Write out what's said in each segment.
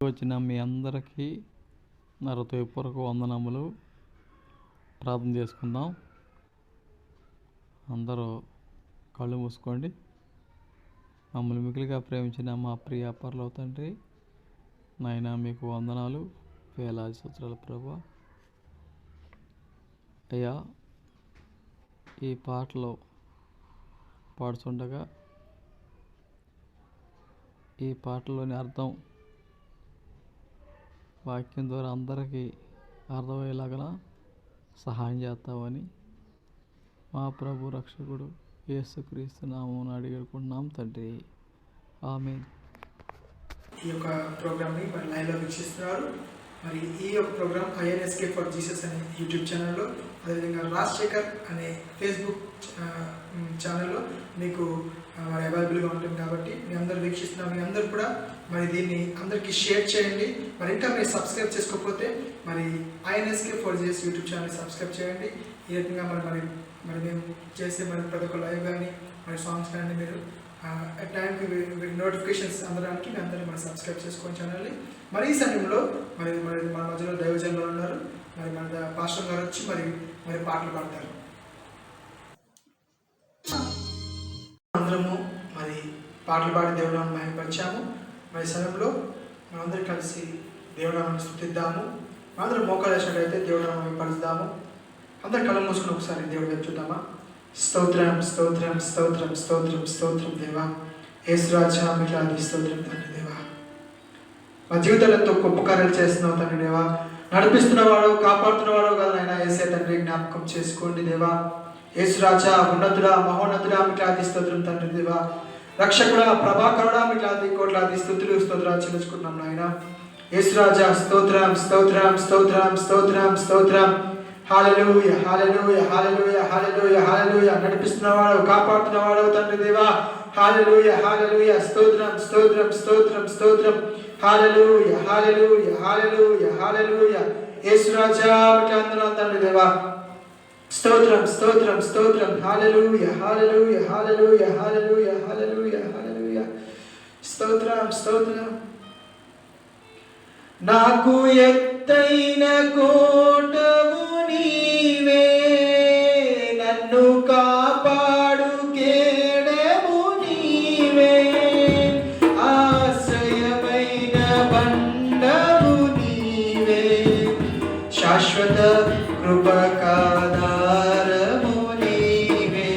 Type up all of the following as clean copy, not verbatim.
వచ్చిన మీ అందరికీ నా హృదయపూర్వక వందనములు. ప్రార్థన చేసుకుందాం. అందరూ కళ్ళు మూసుకోండి. మమ్మల్ని మిగిలిగా ప్రేమించిన మా ప్రియ పరలోక తండ్రి, నాయన మీకు వందనాలు, వేలాది స్తోత్రాలు ప్రభువా. అయ్యా, ఈ పాటలో పాడుతుండగా ఈ పాటలోని అర్థం వాక్యం ద్వారా అందరికీ అర్థమయ్యేలాగా సహాయం చేస్తామని మా ప్రభు రక్షకుడు యేసుక్రీస్తు నామమున అడిగేడుకుంటున్నాం తండ్రి, ఆమేన్. ఈ యొక్క ప్రోగ్రామ్ని మరి లైవ్లో వీక్షిస్తున్నారు. మరి ఈ యొక్క ప్రోగ్రామ్ ఐఎన్ఎస్కే ఫర్ జీసస్ అనే యూట్యూబ్ ఛానల్లో, అదేవిధంగా రాజశేఖర్ అనే ఫేస్బుక్ ఛానల్లో మీకు మరి అవైలబుల్గా ఉంటుంది. కాబట్టి మీ అందరూ వీక్షిస్తున్నారు. మీ అందరూ కూడా మరి దీన్ని అందరికీ షేర్ చేయండి. మరి ఇంకా మీరు సబ్స్క్రైబ్ చేసుకోకపోతే మరి ఐఎన్ఎస్కే for Jesus YouTube channel subscribe చేయండి. ఈ రకంగా మరి మేము చేసే మరి ప్రతి ఒక్క లైవ్ కానీ మరి సాంగ్స్ కానీ మీరు టైంకి నోటిఫికేషన్స్ అందడానికి మీ అందరూ మరి సబ్స్క్రైబ్ చేసుకోండి ఛానల్ని. మరి ఈ సమయంలో మరి మన మధ్యలో దైవజనులు ఉన్నారు. మరి మన పాస్టర్ గారు వచ్చి మరి పాటలు పాడతారు. అందరము మరి పాటలు పాడి దేవునామం మహిమపరిచాము. మరి సమయంలో మనందరం కలిసి దేవునామాన్ని స్తుతిద్దాము. మనందరం మోకాలు వేసినట్లయితే దేవునామం మహిమపరుద్దాము. అందరు కళ్ళు మూసుకుని ఒకసారి దేవుడు వైపు చూద్దామా. స్తోత్రం స్తోత్రం స్తోత్రం స్తోత్రం స్తోత్రం దేవా. యేసురాజా మిట్లాది స్తోత్రం తండ్రి దేవా. మా జీవితంలో ఎంతో గొప్ప కార్యాలు చేస్తున్నావు తండ్రి దేవా. నడిపిస్తున్నవాడు కాపాడుతున్నవాడు కదా నాయన యేసే తండ్రి, జ్ఞాపకం చేసుకోండి దేవా. యేసురాజా ఉన్నతుడా మహోన్నతుడా మిట్లాది స్తోత్రం తండ్రి దేవా. రక్షకుడా ప్రభాకరుడా మిట్లాది కోట్లాది స్తుతులు స్తోత్రాలు చెల్లించుకుంటున్నాం నాయన. యేసురాజా స్తోత్రం స్తోత్రం స్తోత్రం స్తోత్రం స్తోత్రం. హల్లెలూయా హల్లెలూయా హల్లెలూయా హల్లెలూయా హల్లెలూయా. నడిపిస్తున్నవాడు కాపాడుతున్నవాడు తండ్రి దేవా. హల్లెలూయా హల్లెలూయా స్తోత్రం స్తోత్రం స్తోత్రం స్తోత్రం. హల్లెలూయా హల్లెలూయా హల్లెలూయా హల్లెలూయా. యేసురాజా మిట్లాందరూ తండ్రి దేవా. స్తోత్రం స్తోత్రం స్తోత్రం. హల్లెలూయా హల్లెలూయా హల్లెలూయా హల్లెలూయా హల్లెలూయా హల్లెలూయా. స్తోత్రం స్తోత్రం. నాకు ఎత్తైన కోటవు నీవే, నన్ను కాపాడు కేడము నీవే, ఆశ్రయమైన బండవు నీవే, శాశ్వత కృపకాధారము నీవే.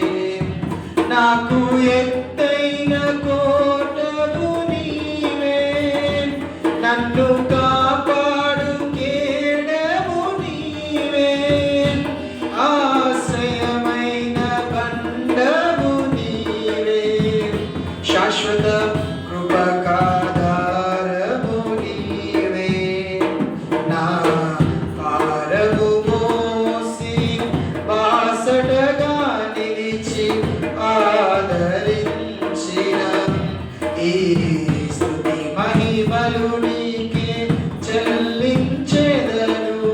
నాకు ఎత్తైన కోటవు నీవే, నన్ను కాపాడు కేడము నీవే, ఆశ్రయమైన బండము నీవే, శాశ్వత కృపకాధారము నీవే. నా భారము మోసి బాసటగా నిలిచి ఆదరించిన ఈ స్తుతి మహిమలు నీకే చెల్లించెదను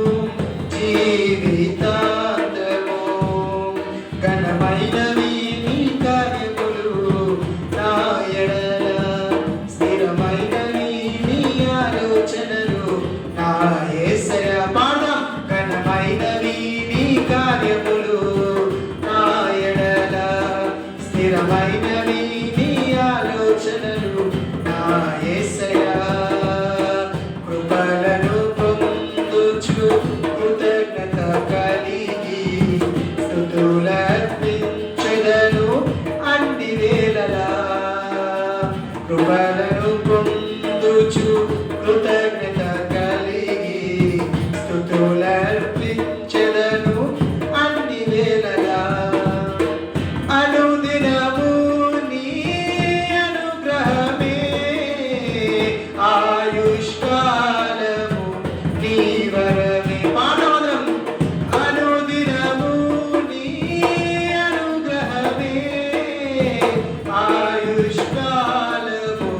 జీవితాంతము. ఘనమైనవి నీ కార్యములు నా ఎడల, స్థిరమైనవి నీ ఆలోచనలు నా యేసయ్యా. పాడదాం. ఘనమైనవి నీ కార్యములు నా ఎడల, స్థిరమైనవి నీ ఆలోచనలు నా యేసయ్యా. కృపలను పొందుచు కృతజ్ఞత కలిగి స్తుతులర్పించెదను అన్ని వేళలా. కృపలను పొందుచు కృతజ్ఞత కలిగి స్తుతులర్పించెదను అన్ని వేళలా. అనుదినము నీ అనుగ్రహమే, ఆయుష్కాలము నీ వరమే. పాదం. అనుదినము నీ అనుగ్రహమే, ఆయుష్కాలము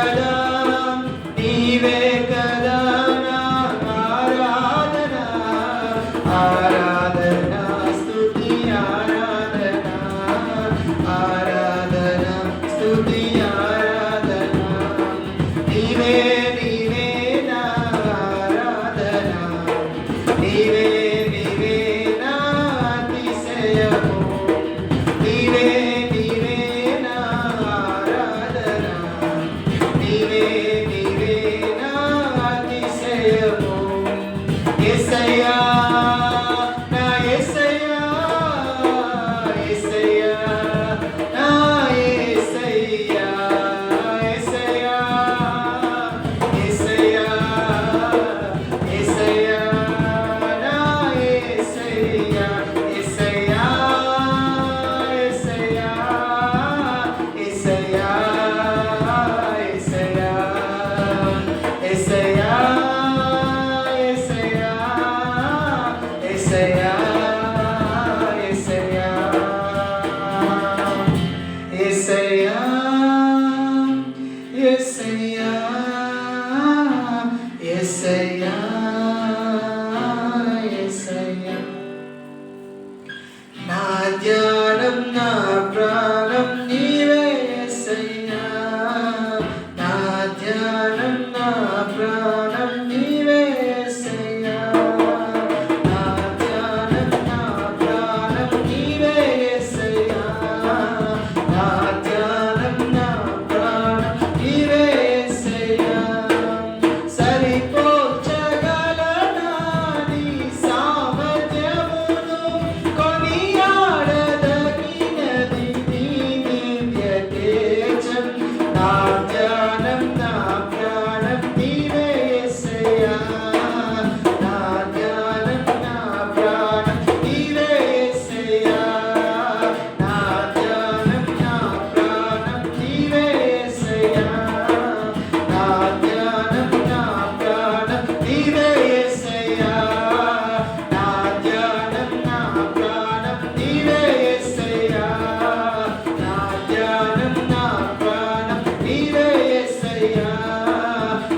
కదా నీవే కదా నా ఆరాధన ఆరాధన స్తుతి ఆరాధన ఆరాధన స్తుతి ఆరాధన నీవే నీవే నా ఆరాధన నీవే నీవే నా అతిశయము నీవే నీవే నా ఆరాధన నీవే నీవే నా అతిశయము యేసయ్యా నా యేసయ్యా యేసయ్యా నా యేసయ్యా యేసయ్యా యేసయ్యా యేసయ్యా నా యేసయ్యా యేసయ్యా యేసయ్యా యేసయ్యా యేసయ్యా యేసయ్యా యేసయ్యా యేసయ్యా యేసయ్యా యేసయ్యా యేసయ్యా నా ధ్యానం నా ప్రాణం నీవే యేసయ్యా నా ధ్యానం నా ప్రాణం నీవే యేసయ్యా నా ధ్యానం నా ప్రాణం నీవే యేసయ్యా నా ధ్యానం నా ప్రాణం నీవే యేసయ్యా సరిపోల్చగలనా నీ సామర్థ్యమును కొనియాడదగినది నీ దివ్య తేజం నా ధ్యానం నా ప్రాణం నీవే యేసయ్యా నా ధ్యానం నా ప్రాణం నీవే యేసయ్యా నా ధ్యానం నా ప్రాణం నీవే యేసయ్యా నా ధ్యానం నా ప్రాణం నీవే యేసయ్యా నా ధ్యానం నా ప్రాణం నీవే యేసయ్యా నా ధ్యానం నా ప్రాణం నీవే యేసయ్యా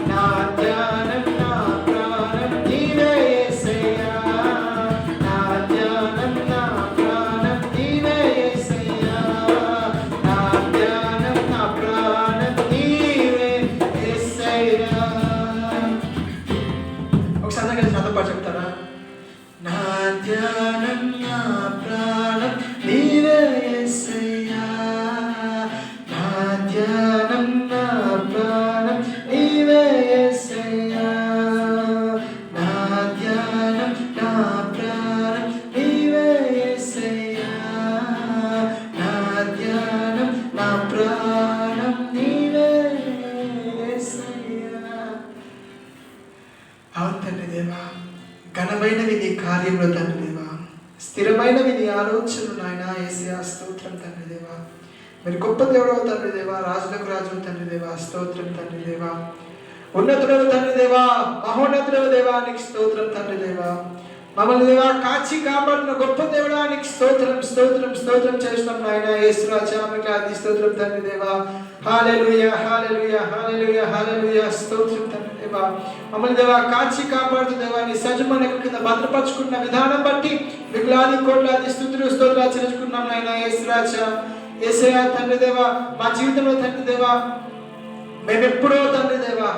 నా ధ్యానం నా ప్రాణం నీవే యేసయ్యా నా ధ్యానం నా ప్రాణం నీవే యేసయ్యా నా ధ్యానం నా ప్రాణం నీవే యేసయ్యా ఒకసారి అందరికీ చదవపా చెప్తారా నా ధ్యానం నా ప్రాణం నీవే యేసయ్యా నా ధ్యానం నా ప్రాణం నీవే యేసయ్యా నా ధ్యానం నా ప్రాణం నీవే యేసయ్యా నా ధ్యానం నా ప్రాణం నీవే యేసయ్యా అవును తండ్రి దేవా ఘనమైనవి నీ కార్యములు తండ్రి దేవా స్థిరమైనవి నీ ఆలోచనలు నాయన యేసయ్యా స్తోత్రం తండ్రి దేవా మీరు గొప్ప దేవుడవు తండ్రి దేవా రాజులకు రాజు తండ్రి దేవా స్తోత్రం తండ్రి దేవా ఉన్నతుడవు తండ్రి దేవా మహోన్నతుడవు దేవా నీకు స్తోత్రం తండ్రి దేవా మమ్మల్ని దేవా కాచి కాపాడిన గొప్ప దేవుడా నీకు స్తోత్రం స్తోత్రం స్తోత్రం చేస్తున్నాం నాయన యేసు రాజా మీకు ఆది స్తోత్రం తండ్రి దేవా హల్లెలూయా హల్లెలూయా హల్లెలూయా హల్లెలూయా స్తోత్రం తండ్రి దేవా మమ్మల్ని దేవా కాచి కాపాడుతూ దేవా నీ సజీవమైన కింద భద్రపరుచుకున్న విధానం బట్టి మిగులాది కోట్లాది స్తుతులు స్తోత్రాలు చెల్లించుకున్నాం నాయన యేసు రాజా యేసయ్యా తండ్రి దేవా మా జీవితంలో తండ్రి దేవా మేమెప్పుడో తండ్రి దేవా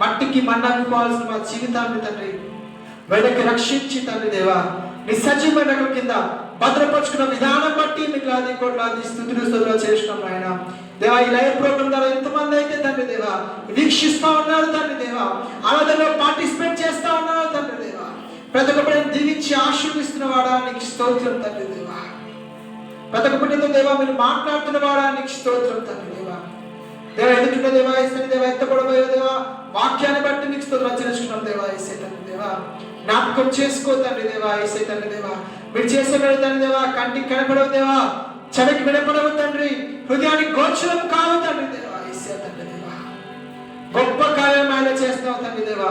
మట్టికి మన్ననుకోవాల్సిన మా జీవితాన్ని తండ్రి వెనక్కి రక్షించి తండ్రి దేవా నీ సజీవమైన కింద భద్రపరుచుకున్న విధానం బట్టి మిగులాది కోట్లాది స్తుతులు స్తోత్రాలు చేసినాం నాయన దేవా ఈ లైవ్ ప్రోగ్రామ్ ద్వారా ఎంతమంది అయితే తండ్రి దేవా వీక్షిస్తా ఉన్నారు తండ్రి దేవా ఆరాధనలో పార్టిసిపేట్ చేస్తా ఉన్నారు తండ్రి దేవా ప్రతి ఒక్కరిని దీవించి ఆశీర్వదిస్తున్న వాడా నీకు స్తోత్రం తండ్రి దేవా ప్రతి ఒక్కరితో దేవా మీరు మాట్లాడుతున్న వాడా నీకు స్తోత్రం తండ్రి దేవా దేవా ఎదుటిన్న దేవా ఇస్తని దేవా ఎత్తపడబోయే దేవా వాక్యాన్ని బట్టి నీకు స్తోత్రం రచరించుకున్నాం దేవా ఇసే తండ్రి దేవా జ్ఞాపకం చేసుకో తండ్రి దేవా ఇసే తండ్రి దేవా మీరు చేసే తండ్రి దేవా కంటికి కనపడవు దేవా చెవికి వినపడవు తండ్రి హృదయానికి గోచరం కావు తండ్రి దేవా ఇసే తండ్రి దేవా గొప్ప కార్యం ఆయన చేస్తున్నావు తండ్రి దేవా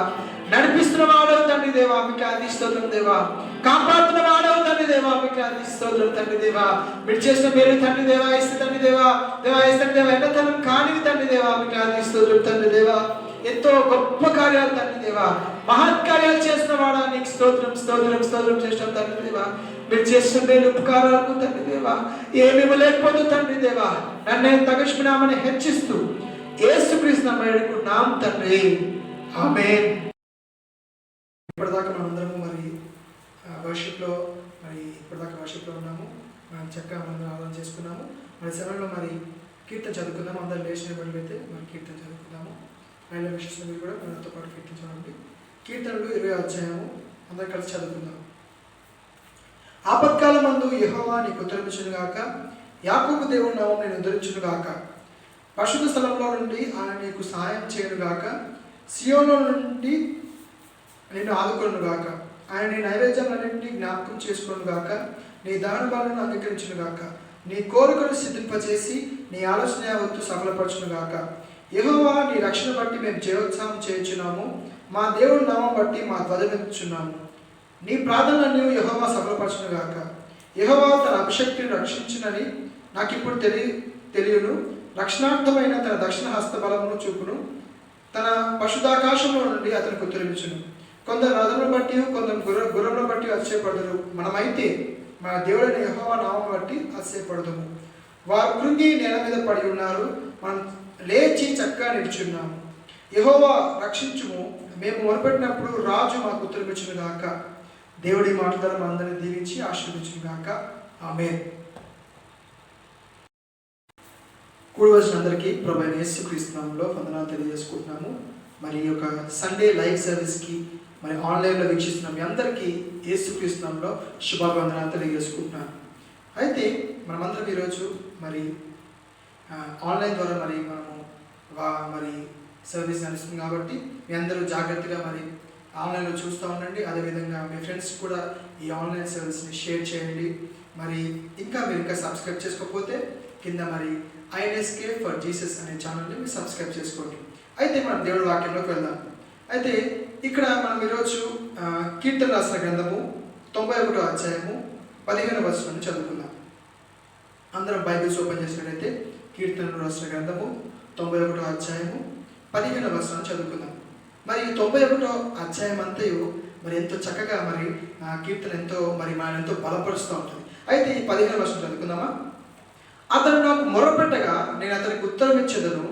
నడిపిస్తున్న వాడవు తండ్రి దేవా మీకు ఆది స్తోత్రం దేవా కాపాడుతున్న వాడవు తండ్రి దేవా, మీకు స్తోత్రం తండ్రి దేవా. మీరు చేసిన మేలు తండ్రి దేవా, ఇస్తే తండ్రి దేవా, తండ్రి దేవా, ఎండతనం కానివి తండ్రి దేవా, మీకు స్తోత్రం తండ్రి దేవా. ఎంతో గొప్ప కార్యాలు తండ్రి దేవా, మహత్కార్యాలు చేసిన వాడా నీకు స్తోత్రం స్తోత్రం స్తోత్రం చేసిన తండ్రి దేవా. మీరు చేసిన మేలు ఉపకారాలకు తండ్రి దేవా ఏమి ఇవ్వలేకపోతే తండ్రి దేవా, నన్ను తగష్మినామని హెచ్చిస్తూ యేసుక్రీస్తు నామమున తండ్రి, ఆమేన్. ఇప్పటిదాకా మనందరము మరి వర్షిప్లో వర్షిప్లో ఉన్నాము. మనం చక్కగా మనం ఆరాధన చేసుకున్నాము. మరి సమయంలో మరి కీర్తన చదువుకుందాము. అందరూ లేచిన బట్టి మరి కీర్తన చదువుకుందాము. రైల్వే విషయంలో కూడా మనతో పాటు కీర్తించడానికి కీర్తనలు 20 అధ్యాయము అందరూ కలిసి చదువుకుందాం. ఆపత్కాల మందు యెహోవా నీకు ఉత్తరమిచ్చును గాక, యాకోబు దేవుని నామం నేను ఉద్ధరించును గాక. పరిశుద్ధ స్థలంలో నుండి ఆయన నీకు సహాయం చేయను గాక, సియోనులో నుండి నిన్ను ఆదుకొను గాక. ఆయన నీ నైవేద్యాలన్నింటినీ జ్ఞాపకం చేసుకోను గాక, నీ దహన బలులను అంగీకరించును గాక. నీ కోరికను సిద్ధింపచేసి నీ ఆలోచన యావత్తు సఫలపరచును గాక. యెహోవా నీ రక్షణ బట్టి మేము జయోత్సాహం చేయించున్నాము, మా దేవుని నామం బట్టి మా ధ్వజమెత్తుచున్నాము. నీ ప్రార్థనలను యెహోవా సఫలపరచును గాక. యెహోవా తన అభిషక్తిని రక్షించునని నాకు ఇప్పుడు తెలియను. రక్షణార్థమైన తన దక్షిణ హస్త బలమును చూపును. తన పశుదాకాశంలో నుండి అతనికి ఉత్తరమిచ్చును. కొందరు రథములను బట్టి కొందరు గుర్రములను బట్టి అతిశయపడరు. మనమైతే మన దేవుడైన యెహోవా నామం బట్టి అతిశయపడదుము. వారు కృంగి నేల మీద పడి ఉన్నారు, మనం లేచి చక్కగా నిలుచున్నాము. యెహోవా రక్షించుము, మేము మొరపెట్టినప్పుడు రాజు మాకు ఉత్తరమిచ్చును గాక. దేవుడి మాట ద్వారా మనందరినీ దీవించి ఆశీర్వదించును గాక. ఆమేన్. కూడి వచ్చిన అందరికీ ప్రభువైన యేసుక్రీస్తు నామములో వందనాలు తెలియజేసుకుంటున్నాము. మరి ఈ యొక్క సండే లైవ్ సర్వీస్కి మరి ఆన్లైన్లో వీక్షిస్తున్న మీ అందరికీ యేసుక్రీస్తు నామములో శుభాభివందనాలు తెలియజేసుకుంటున్నాను. అయితే మనమందరం ఈరోజు మరి ఆన్లైన్ ద్వారా మనము మరి సర్వీస్ నడుస్తుంది కాబట్టి మీ అందరూ జాగ్రత్తగా మరి ఆన్లైన్లో చూస్తూ ఉండండి. అదేవిధంగా మీ ఫ్రెండ్స్ కూడా ఈ ఆన్లైన్ సర్వీస్ని షేర్ చేయండి. మరి మీరు సబ్స్క్రైబ్ చేసుకోకపోతే కింద మరి ఐఎన్ఎస్కే ఫర్ జీసస్ అనే ఛానల్ని మీరు సబ్స్క్రైబ్ చేసుకోండి. అయితే మనం దేవుడి వాక్యంలోకి వెళ్దాం. అయితే ఇక్కడ మనం ఈరోజు కీర్తన రాసిన గ్రంథము 91వ అధ్యాయము 15వ వచనం చదువుకుందాం. అందరం బైబిల్స్ ఓపెన్ చేసినట్లయితే కీర్తనలు రాసిన గ్రంథము 91వ అధ్యాయము 15వ వచనం చదువుకుందాం. మరి 91వ అధ్యాయం అంతయు మరి ఎంతో చక్కగా మరి కీర్తన ఎంతో మరి మనం ఎంతో బలపరుస్తూ ఉంటుంది. అయితే ఈ 15వ వచనం చదువుకుందామా? అతను నాకు మొరపెట్టగా నేను అతనికి ఉత్తరం ఇచ్చేదను,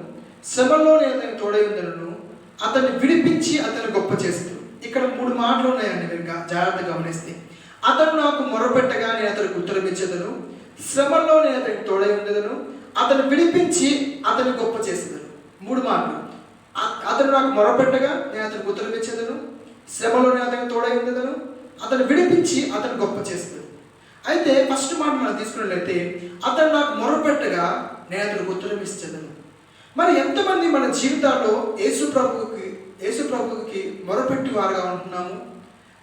శ్రమలో నేను అతనికి తోడై ఉందను, అతన్ని విడిపించి అతన్ని గొప్ప చేస్తాను. ఇక్కడ 3 మాటలు ఉన్నాయండి, మీరు జాగ్రత్తగా గమనిస్తే. అతను నాకు మొరపెట్టగా నేను అతనికి ఉత్తరం ఇచ్చేదను, శ్రమలో నేను అతనికి తోడై ఉండేదను, అతను విడిపించి అతన్ని గొప్ప చేసేదను. 3 మాటలు. అతను నాకు మొరపెట్టగా నేను అతనికి ఉత్తరం ఇచ్చేదను, శ్రమలో నేను అతనికి తోడై ఉండేదను, అతను విడిపించి అతను గొప్ప చేసేదను. అయితే ఫస్ట్ మాట మనం తీసుకున్నట్లయితే అతను నాకు మొరపెట్టగా నేను అతనికి ఉత్తరం ఇచ్చేదను. మరి ఎంతమంది మన జీవితాల్లో యేసు ప్రభువుకి మొరపెట్టి వారుగా ఉంటున్నాము?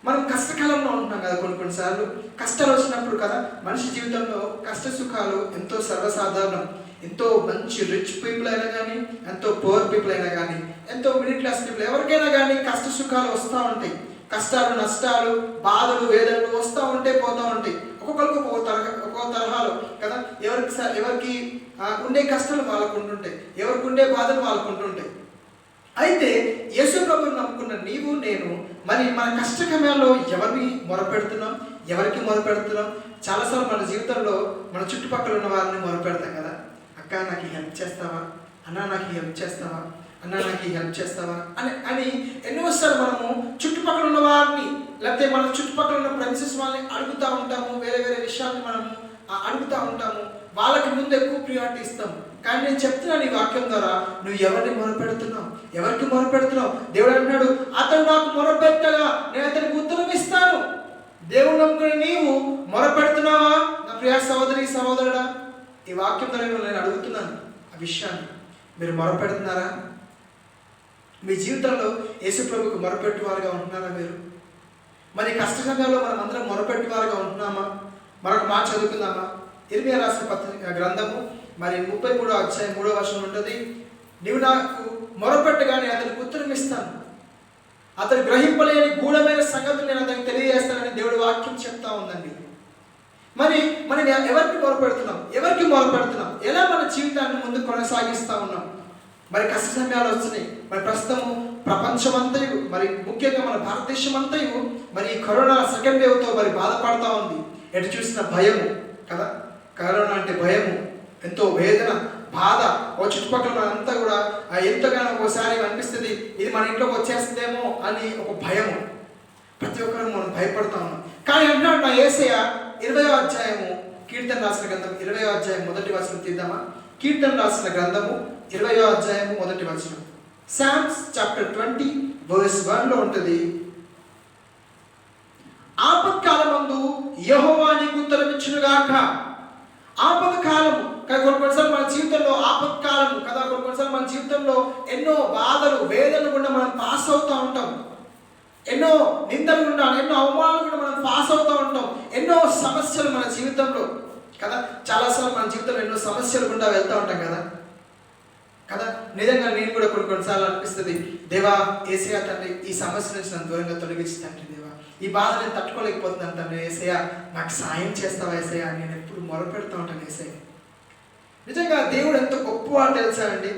మనం కష్టకాలంలో ఉంటున్నాం కదా. కొన్నిసార్లు కష్టాలు వచ్చినప్పుడు కదా, మనిషి జీవితంలో కష్ట సుఖాలు ఎంతో సర్వసాధారణం. ఎంతో మంచి రిచ్ పీపుల్ అయినా కానీ, ఎంతో పువర్ పీపుల్ అయినా కానీ, ఎంతో మిడిల్ క్లాస్ పీపుల్ ఎవరికైనా కానీ కష్ట సుఖాలు వస్తూ ఉంటాయి. కష్టాలు, నష్టాలు, బాధలు, వేదనలు వస్తూ ఉంటాయి, పోతూ ఉంటాయి. ఒక్కొక్కరికి ఒక్కొక్క తరహాలో కదా. ఎవరికి ఉండే కష్టాలు వాళ్ళకు ఉంటుంటాయి, ఎవరికి ఉండే బాధలు వాళ్ళకు ఉంటుంటాయి. అయితే యేసు ప్రభువుని నమ్ముకున్న నీవు నేను మరి మన కష్టకాలంలో ఎవరికి మొరపెడుతున్నాం? చాలాసార్లు మన జీవితంలో మన చుట్టుపక్కల ఉన్న వారిని మొరపెడతాం కదా. అక్క నాకు హెల్ప్ చేస్తావా, అన్న నాకు హెల్ప్ చేస్తావా, అన్న నాకు హెల్ప్ చేస్తావా అని ఎన్నోసార్లు మనము చుట్టుపక్కల ఉన్న వారిని, లేకపోతే మన చుట్టుపక్కల ఉన్న ఫ్రెండ్స్ వాళ్ళని అడుగుతూ ఉంటాము. వేరే వేరే విషయాన్ని మనము అడుగుతూ ఉంటాము. వాళ్ళకి ముందు ఎక్కువ ప్రియారిటీ ఇస్తాము. కానీ నేను చెప్తున్నాను ఈ వాక్యం ద్వారా, నువ్వు ఎవరికి మొరపెడుతున్నావు? దేవుడు అంటున్నాడు, అతను నాకు మొరపెట్టగా నేను అతనికి ఉత్తరం ఇస్తాను. దేవుడు నమ్ముకుని నీవు మొరపెడుతున్నావా నా ప్రియ సహోదరి సహోదరుడా? ఈ వాక్యం ద్వారా నేను అడుగుతున్నాను ఆ విషయాన్ని. మీరు మొరపెడుతున్నారా? మీ జీవితంలో యేసు ప్రభువుకు మొరపెట్టువారుగా ఉంటున్నారా మీరు? మరి కష్ట సమయంలో మనం అందరం మొరపెట్టువారుగా ఉంటున్నామా? మరొక మాట చదువుకుందామా? ఇర్మియా రాసిన గ్రంథము మరి 33వ అధ్యాయం 3వ వచనం ఉంటుంది. నీవు నాకు మొరపెట్టగా నేను అతనికి ఉత్తరం ఇస్తాను. అతను గ్రహింపలేని గూఢమైన సంగతులు నేను అతనికి తెలియజేస్తానని దేవుడి వాక్యం చెప్తా ఉందండి. మరి మనం ఎవరికి మొరపెడుతున్నాం, ఎలా మన జీవితాన్ని ముందుకు కొనసాగిస్తూ ఉన్నాం? మరి కష్ట సమయాలు వస్తున్నాయి. మరి ప్రస్తుతము ప్రపంచమంతయు, మరి ముఖ్యంగా మన భారతదేశం అంతయు మరి కరోనా సెకండ్ వేవ్తో మరి బాధపడతా ఉంది. ఎటు చూసిన భయము కదా, కరోనా అంటే భయము, ఎంతో వేదన, బాధ. ఓ చుట్టుపక్కల అంతా కూడా ఎంతగానో ఒకసారి అనిపిస్తుంది ఇది మన ఇంట్లోకి వచ్చేస్తుందేమో అని ఒక భయము. ప్రతి ఒక్కరు మనం భయపడతా ఉన్నాం. కానీ అంటున్నాడు నా యేసయ్య 20వ అధ్యాయము కీర్తన రాసిన గ్రంథం 20వ అధ్యాయం 1వ వచనం తీద్దామా? కీర్తన రాసిన గ్రంథము 20వ అధ్యాయము 1వ వచనం. Psalms chapter 20 verse 1లో ఉంటుంది, ఆపత్కాలమందు యెహోవా నీకు ఉత్తరమిచ్చునుగాక. ఆపద కాలము కొన్నిసార్లు మన జీవితంలో ఆపత్కాలము కదా, కొన్నిసార్లు మన జీవితంలో ఎన్నో బాధలు వేదనలు కూడా మనం పాస్ అవుతూ ఉంటాం. ఎన్నో నిందలు గుండా, ఎన్నో అవమానాలు కూడా మనం పాస్ అవుతూ ఉంటాం. ఎన్నో సమస్యలు మన జీవితంలో కదా, చాలాసార్లు మన జీవితంలో ఎన్నో సమస్యలు గుండా వెళ్తూ ఉంటాం కదా. నిజంగా నేను కూడా కొన్నిసార్లు అనిపిస్తుంది, దేవా యేసయ్య తండ్రి ఈ సమస్య నుంచి నన్ను దూరంగా తొలగించి తండ్రి, దేవా ఈ బాధ నేను తట్టుకోలేకపోతున్నాను తండ్రి, యేసయ్య నాకు సాయం చేస్తావా యేసయ్య అని నేను ఎప్పుడు మొరపెడుతూ ఉంటాను యేసయ్య. నిజంగా దేవుడు ఎంతో గొప్పవాడు తెలుసా అండి.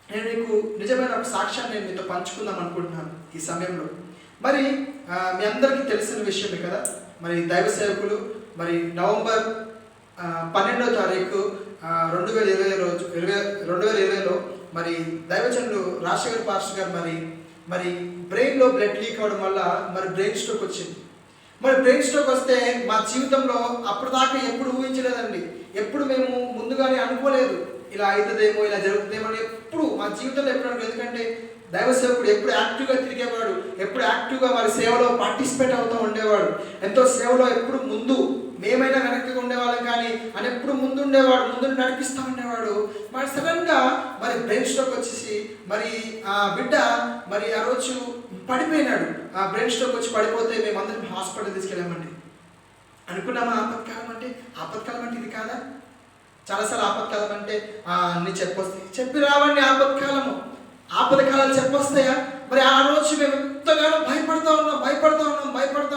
నేను మీకు నిజమైన ఒక సాక్ష్యాన్ని నేను మీతో పంచుకుందాం అనుకుంటున్నాను ఈ సమయంలో. మరి మీ అందరికీ తెలిసిన విషయమే కదా, మరి దైవ సేవకులు మరి నవంబర్ 12వ తారీఖు 2020లో మరి దైవజనులు రాజశేఖర్ పాస్టర్ గారు మరి బ్రెయిన్లో బ్లడ్ లీక్ అవ్వడం వల్ల మరి బ్రెయిన్ స్ట్రోక్ వచ్చింది. మరి బ్రెయిన్ స్ట్రోక్ వస్తే మా జీవితంలో అప్పటిదాకా ఎప్పుడు ఊహించలేదండి. ఎప్పుడు మేము ముందుగానే అనుకోలేదు ఇలా అవుతుందేమో, ఇలా జరుగుతుందేమో అని ఎప్పుడు మా జీవితంలో ఎప్పుడు అనుకోలేదు. ఎందుకంటే దైవ సేవకుడు ఎప్పుడు యాక్టివ్గా తిరిగేవాడు, ఎప్పుడు యాక్టివ్గా మరి సేవలో పార్టిసిపేట్ అవుతూ ఉండేవాడు. ఎంతో సేవలో ఎప్పుడు ముందు, మేమైనా వెనక్కి ఉండేవాళ్ళం కానీ అని ఎప్పుడు ముందు ఉండేవాడు, ముందు నడిపిస్తూ ఉండేవాడు. మరి సడన్గా మరి బ్రెయిన్ స్ట్రోక్ వచ్చేసి మరి ఆ బిడ్డ మరి ఆ రోజు పడిపోయినాడు. ఆ బ్రెయిన్ స్ట్రోక్ వచ్చి పడిపోతే మేమందరం హాస్పిటల్ తీసుకెళ్ళామండి. అనుకున్నామా ఆపత్కాలం అంటే ఇది కాదా? చాలాసార్లు ఆపత్కాలం అంటే అన్ని చెప్పొస్తాయి, చెప్పి రావండి. ఆపద కాలాలు చెప్పొస్తాయా? మరి ఆ రోజు మేము ఎంతగానో భయపడతా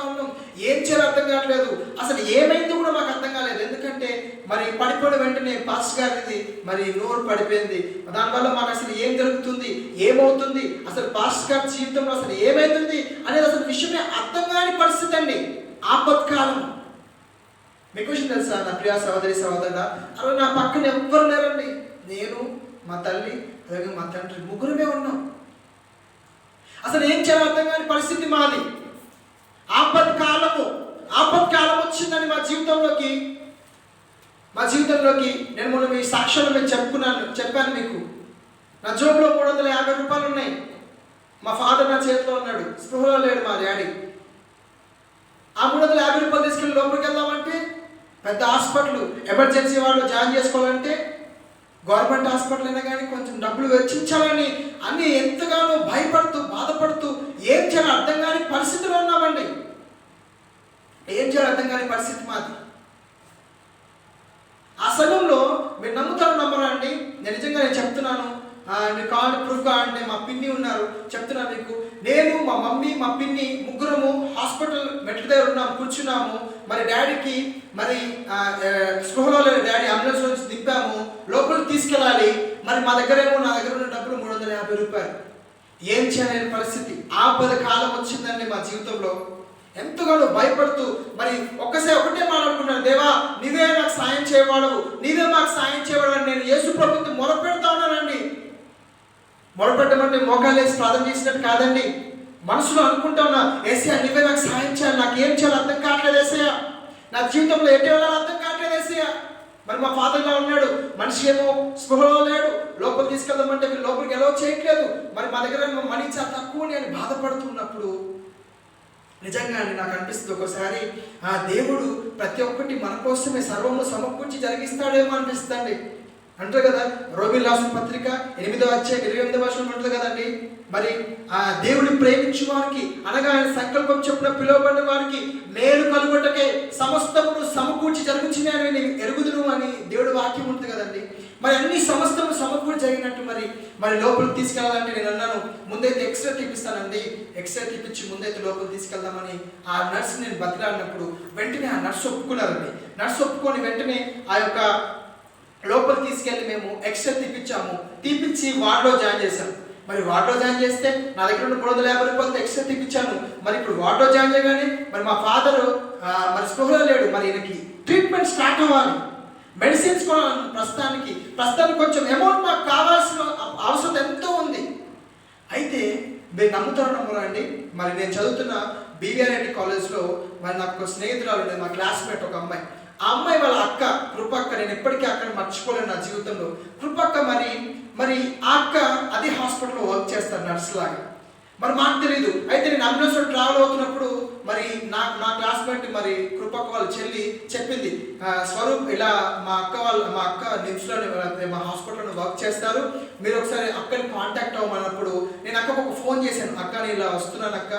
ఉన్నాం. ఏం చేయాలో అర్థం కావట్లేదు. అసలు ఏమైంది కూడా మాకు అర్థం కాలేదు. ఎందుకంటే మరి పడిపోయిన వెంటనే పాస్టర్ గారిది మరి నోరు పడిపోయింది. దానివల్ల మాకు అసలు ఏం జరుగుతుంది, ఏమవుతుంది, అసలు పాస్టర్ గారి జీవితంలో అసలు ఏమవుతుంది అనేది అసలు విషయమే అర్థం కాని పరిస్థితి అండి ఆపత్కాలం. మీకు విషయం తెలుసా నా ప్రియ సహోదరుడా, అలా నా పక్కన ఎవ్వరు లేరండి. నేను, మా తల్లి, అలాగే మా తండ్రి, ముగ్గురమే ఉన్నాం. అసలు ఏం చేయాలో అర్థం కాని పరిస్థితి మాది. ఆపత్కాలం వచ్చిందని మా జీవితంలోకి నేను మొన్న మీ సాక్ష్యంలో మేము చెప్పాను మీకు. నా జోబులో 350 రూపాయలు ఉన్నాయి. మా ఫాదర్ నా చేతిలో ఉన్నాడు, స్పృహలో లేడు మా డాడీ. ఆ 350 రూపాయలు తీసుకెళ్ళి లోపలికి వెళ్దామంటే పెద్ద హాస్పిటల్, ఎమర్జెన్సీ వాళ్ళు జాయిన్ చేసుకోవాలంటే గవర్నమెంట్ హాస్పిటల్ అయినా కానీ కొంచెం డబ్బులు వెచ్చించాలని అన్ని ఎంతగానో భయపడుతూ బాధపడుతూ ఏం చేయాలో అర్థం కాని పరిస్థితిలో ఉన్నామండి. ఏం చేయాలో అర్థం కాని పరిస్థితి మాది. ఆ సమయంలో మీరు నమ్ముతారో నమ్మరా అండి, నేను నిజంగా చెప్తున్నాను. మీకు కావాలంటే ప్రూఫ్ కావాలంటే మా పిన్ని ఉన్నారు, చెప్తున్నాను మీకు. నేను, మా మమ్మీ, మా పిన్ని ముగ్గురము హాస్పిటల్ మెట్ల దగ్గర ఉన్నాము, కూర్చున్నాము. మరి డాడీకి మరి స్పృహలో లేని డాడీ అంబులెన్స్ నుంచి దింపాము, లోపలికి తీసుకెళ్ళాలి. మరి నా దగ్గర ఉన్న డబ్బులు 350 రూపాయలు. ఏం చేయలేని పరిస్థితి. ఆపద కాలం వచ్చిందండి మా జీవితంలో. ఎంతగానో భయపడుతూ మరి ఒకటే మాట్లాడుకున్నాను, దేవా నీవే నాకు సాయం చేయవాడు అని నేను యేసు ప్రభుత్వం మొరపెడతా ఉన్నానండి. మొరపెట్టమంటే మోకాలేసి ప్రార్థన చేసినట్టు కాదండి. మనసులో అనుకుంటా ఉన్నా, యేసయ్య నీవే నాకు సాయం చేయాలి, నాకు ఏం చేయాలి అర్థం కావట్లేదు యేసయ్య, నా జీవితంలో ఎటు వెళ్ళాలో అర్థం కావట్లేదు యేసయ్య. మరి మా ఫాదర్గా ఉన్నాడు, మనిషి ఏమో స్పృహలో లేడు, లోపలికి తీసుకెళ్దామంటే వీళ్ళు లోపలికి ఎలా చేయట్లేదు. మరి మా దగ్గర మనీ చాలా తక్కువ అని బాధపడుతున్నప్పుడు నిజంగా నాకు అనిపిస్తుంది ఒక్కోసారి ఆ దేవుడు ప్రతి ఒక్కటి మన కోసమే సర్వము సమకూర్చి జరిగిస్తాడేమో అనిపిస్తుంది. అంటారు కదా, రోమిల్ రాసిన పత్రిక 8వ అధ్యాయం 28వ వచనం ఉంటుంది కదండి. మరి ఆ దేవుడిని ప్రేమించు వారికి, అనగా ఆయన సంకల్పం చొప్పున పిలువబడిన వారికి మేలు కలుగుటకే సమస్తమును సమకూర్చి జరుగుచున్నాయని నేను ఎరుగుదును అని దేవుడి వాక్యం ఉంటుంది కదండి. మరి అన్ని సమస్తము సమకూడి జరిగినట్టు మరి లోపలికి తీసుకెళ్ళాలంటే నేను అన్నాను, ముందైతే ఎక్స్రే తీపిస్తానండి, ఎక్స్రే తీపిచ్చి ముందైతే లోపలికి తీసుకెళ్దామని ఆ నర్స్ నేను బతిలాడినప్పుడు వెంటనే ఆ నర్స్ ఒప్పుకున్నారండి. నర్స్ ఒప్పుకొని వెంటనే ఆ యొక్క లోపలికి తీసుకెళ్ళి మేము ఎక్స్రే తీపిచ్చాము. తీపిచ్చి వార్డులో జాయిన్ చేశాము. మరి వార్డులో జాయిన్ చేస్తే నా దగ్గర ఉన్న 350 రూపాయలతో ఎక్స్రే తీపిచ్చాను. మరి ఇప్పుడు వార్డులో జాయిన్ చేయగానే మరి మా ఫాదరు మరి స్పృహలో లేడు. మరి ఈయనకి ట్రీట్మెంట్ స్టార్ట్ అవ్వాలి, మెడిసిన్స్ కూడా ప్రస్తుతానికి కొంచెం అమౌంట్ నాకు కావాల్సిన అవసరం ఎంతో ఉంది. అయితే మీరు నమ్ముతారో అండి, మరి నేను చదువుతున్న బీవీఆర్ఐటి కాలేజ్లో మరి నాకు ఒక స్నేహితురాలు ఉండేది, మా క్లాస్మేట్ ఒక అమ్మాయి. ఆ అమ్మాయి వాళ్ళ అక్క కృపక్క, నేను ఎప్పటికీ అక్కడ మర్చిపోలేను నా జీవితంలో. కృపక్క మరి ఆ అక్క అదే హాస్పిటల్లో వర్క్ చేస్తారు నర్స్ లాగా. మరి మాకు తెలియదు. అయితే నేను అంబులెన్స్లో ట్రావెల్ అవుతున్నప్పుడు మరి నా క్లాస్మేట్ మరి కృపక్క వాళ్ళ చెల్లి చెప్పింది, స్వరూప్ ఇలా మా అక్క నిమ్స్లో మా హాస్పిటల్లో వర్క్ చేస్తారు, మీరు ఒకసారి అక్కని కాంటాక్ట్ అవ్వమన్నప్పుడు నేను అక్కకు ఒక ఫోన్ చేశాను. అక్క నేను ఇలా వస్తున్నాను అక్క,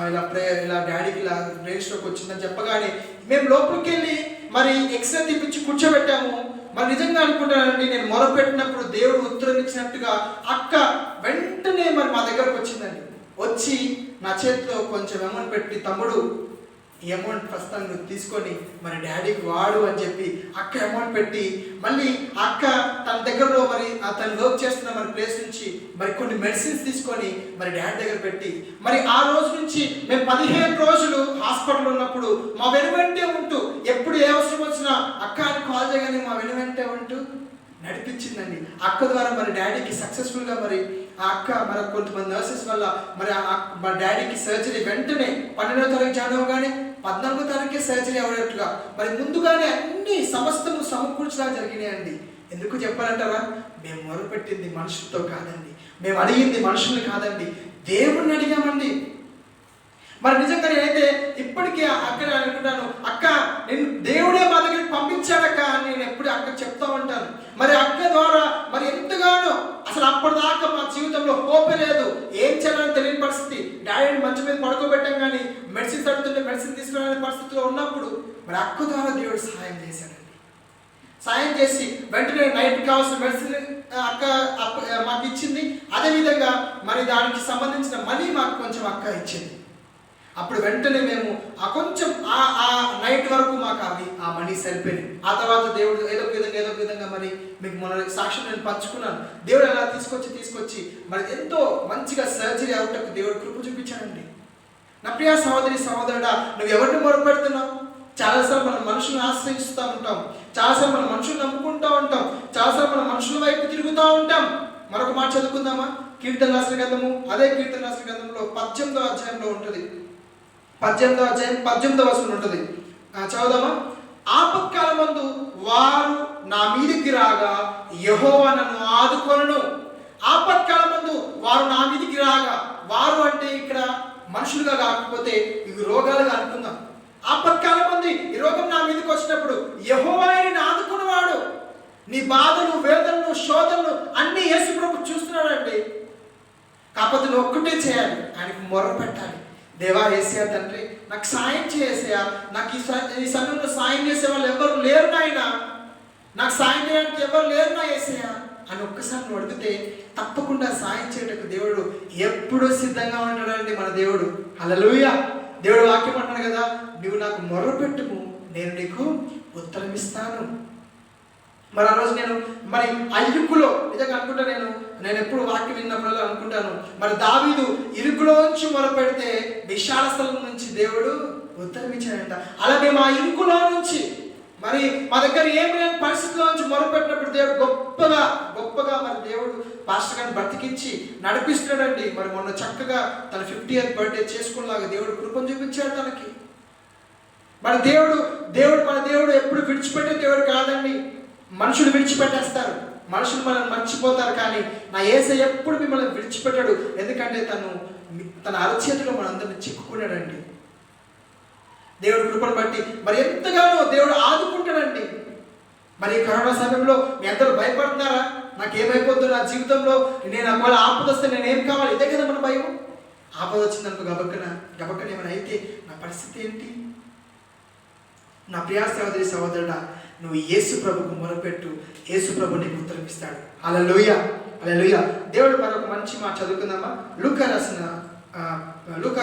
ఇలా డాడీకి ఇలా బ్రెయిన్ స్ట్రోక్ వచ్చిందని చెప్పగానే మేము లోపలికి వెళ్ళి మరి ఎక్స్రే తీపిచ్చి కూర్చోబెట్టాము. మరి నిజంగా అనుకుంటానండి, నేను మొరపెట్టినప్పుడు దేవుడు ఉత్తరం ఇచ్చినట్టుగా అక్క వెంటనే మరి మా దగ్గరకు వచ్చిందండి. వచ్చి నా చేతిలో కొంచెం అమౌంట్ పెట్టి, తమ్ముడు ఈ అమౌంట్ ప్రస్తుతాన్ని నువ్వు తీసుకొని మరి డాడీకి వాడు అని చెప్పి అక్క అమౌంట్ పెట్టి, మళ్ళీ అక్క తన దగ్గరలో మరి తను వర్క్ చేస్తున్న మరి ప్లేస్ నుంచి మరి కొన్ని మెడిసిన్స్ తీసుకొని మరి డాడీ దగ్గర పెట్టి, మరి ఆ రోజు నుంచి మేము 15 రోజులు హాస్పిటల్ ఉన్నప్పుడు మా వెనువెంటే ఉంటూ, ఎప్పుడు ఏ అవసరం వచ్చినా అక్క అని కాల్ చేయగానే మా వెనువెంటే ఉంటూ నడిపించిందండి. అక్క ద్వారా మరి డాడీకి సక్సెస్ఫుల్గా మరి ఆ అక్క మరి కొంతమంది నర్సెస్ వల్ల మరి మా డాడీకి సర్జరీ వెంటనే 12వ తారీఖు జాయిన్ అవ్వగానే 14వ తారీఖే సర్జరీ అవ్వనట్టుగా మరి ముందుగానే అన్ని సమస్తము సమకూర్చలా జరిగినాయండి. ఎందుకు చెప్పాలంటారా? మేము మొరపెట్టింది మనుషులతో కాదండి, మేము అడిగింది మనుషుల్ని కాదండి, దేవుణ్ణి అడిగామండి. మరి నిజంగా నేనైతే ఇప్పటికీ అక్కడ అనుకుంటాను, అక్క నేను దేవుడే మా దగ్గరికి పంపించాడక్క అని నేను ఎప్పుడు అక్క చెప్తా ఉంటాను. మరి అక్క ద్వారా మరి ఎంతగానో అసలు అప్పటిదాకా మా జీవితంలో హోపే లేదు, ఏం చేయాలని తెలియని పరిస్థితి. డాడీని మంచి మీద పడుకోబెట్టాం కానీ మెడిసిన్స్ అడుగుతుంటే మెడిసిన్ తీసుకునే పరిస్థితిలో ఉన్నప్పుడు మరి అక్క ద్వారా దేవుడు సహాయం చేశాడండి. సాయం చేసి వెంటనే నైట్ కావాల్సిన మెడిసిన్ అక్క మాకు ఇచ్చింది. అదేవిధంగా మరి దానికి సంబంధించిన మనీ మాకు కొంచెం అక్క ఇచ్చింది. అప్పుడు వెంటనే మేము కొంచెం ఆ నైట్ వరకు మాకు ఆ మనీ సరిపోయింది. ఆ తర్వాత దేవుడు ఏదో ఒక విధంగా మరి మీకు మొన్న సాక్ష్యం నేను పంచుకున్నాను. దేవుడు అలా తీసుకొచ్చి మరి ఎంతో మంచిగా సర్జరీ అవుటకు దేవుడు కృప చూపించాడండి. నా ప్రియ సహోదరుడా, నువ్వు ఎవరిని మొరపెడుతున్నావు? చాలాసార్లు మనం మనుషులను ఆశ్రయిస్తూ ఉంటాం, చాలాసార్లు మనం మనుషులు నమ్ముకుంటూ ఉంటాం, చాలాసార్లు మనం మనుషుల వైపు తిరుగుతూ ఉంటాం. మరొక మాట చదువుకుందామా? కీర్తన రాసిన గ్రంథము, అదే కీర్తన రాసిన గ్రంథంలో 18వ అధ్యాయంలో ఉంటుంది, 18వ అధ్యాయం 18వ వచనం ఉంటుంది. చదువుదామా? ఆపత్కాలమందు వారు నా మీదికి రాగా యెహోవా నన్ను ఆదుకొనును. ఆపత్కాలమందు వారు నా మీదికి రాగా, వారు అంటే ఇక్కడ మనుషులుగా కాకపోతే ఇవి రోగాలుగా అనుకుందాం. ఆపత్కాలమందు ఈ రోగం నా మీదకి వచ్చినప్పుడు యెహోవా నిన్ను ఆదుకున్నవాడు. నీ బాధలు, వేదనలు, శోధనలు అన్నీ యేసు ప్రభు చూస్తున్నాడండి. కాకపోతే నువ్వు ఒక్కటే చేయాలి, ఆయనకు మొర్ర పెట్టాలి. దేవా యేసయ్యా తండ్రి, నాకు సాయం చేసేయా, నాకు ఈ సమయంలో సాయం చేసే వాళ్ళు ఎవరు లేరు నాయన, నాకు సాయం చేయడానికి ఎవరు లేరు నా యేసయ్యా అని ఒక్కసారి నువ్వు అడిగితే తప్పకుండా సాయం చేయడానికి దేవుడు ఎప్పుడూ సిద్ధంగా ఉంటాడండి. మన దేవుడు హల్లెలూయా. దేవుడు వాక్యం అంటాడు కదా, నువ్వు నాకు మొర్ర పెట్టుము, నేను నీకు ఉత్తరం ఇస్తాను. మరి ఆ రోజు నేను మరి ఆ ఇరుకులో నిజంగా అనుకుంటా, నేను ఎప్పుడు వాక్యం విన్నప్పుడల్లా అనుకుంటాను, మరి దావీదు ఇరుకులోంచి మొరపెడితే విశాల స్థలం నుంచి దేవుడు ఉత్తరం ఇచ్చాడంట. అలా మేము ఆ ఇరుకులో నుంచి మరి మా దగ్గర ఏమి లేని పరిస్థితుల్లో నుంచి మొరపెట్టినప్పుడు దేవుడు గొప్పగా మరి దేవుడు పాస్టర్ గారిని బ్రతికించి నడిపిస్తున్నాడండి. మరి మొన్న చక్కగా తన 50th బర్త్డే చేసుకునేలాగా దేవుడు కృపను చూపించాడు తనకి. మన దేవుడు ఎప్పుడు విడిచిపెట్టే దేవుడు కాదండి. మనుషులు విడిచిపెట్టేస్తారు, మనుషులు మనల్ని మర్చిపోతారు, కానీ నా యేసయ్య ఎప్పుడు మిమ్మల్ని విడిచిపెట్టాడు. ఎందుకంటే తన అరచేతిలో మనందరిని చిక్కుకున్నాడండి. దేవుడు కృపను బట్టి మరి ఎంతగానో దేవుడు ఆదుకుంటాడండి. మరి కరోనా సమయంలో మీ అందరూ భయపడుతున్నారా? నాకేమైపోతుందో నా జీవితంలో, నేను ఒకవేళ ఆపద వస్తే నేనేం కావాలి? ఇదే కదా మన భయం. ఆపద వచ్చిందనుకో గబక్కన ఏమైనా అయితే నా పరిస్థితి ఏంటి? నా ప్రియ సహోదరుడా, నువ్వు యేసు ప్రభుకు మొరపెట్టు, యేసు ప్రభు నీకు ఉత్తరం ఇస్తాడు. హల్లెలూయా, హల్లెలూయా. దేవుడు మరొక మంచి మాట చదువుకుందామా? లూకా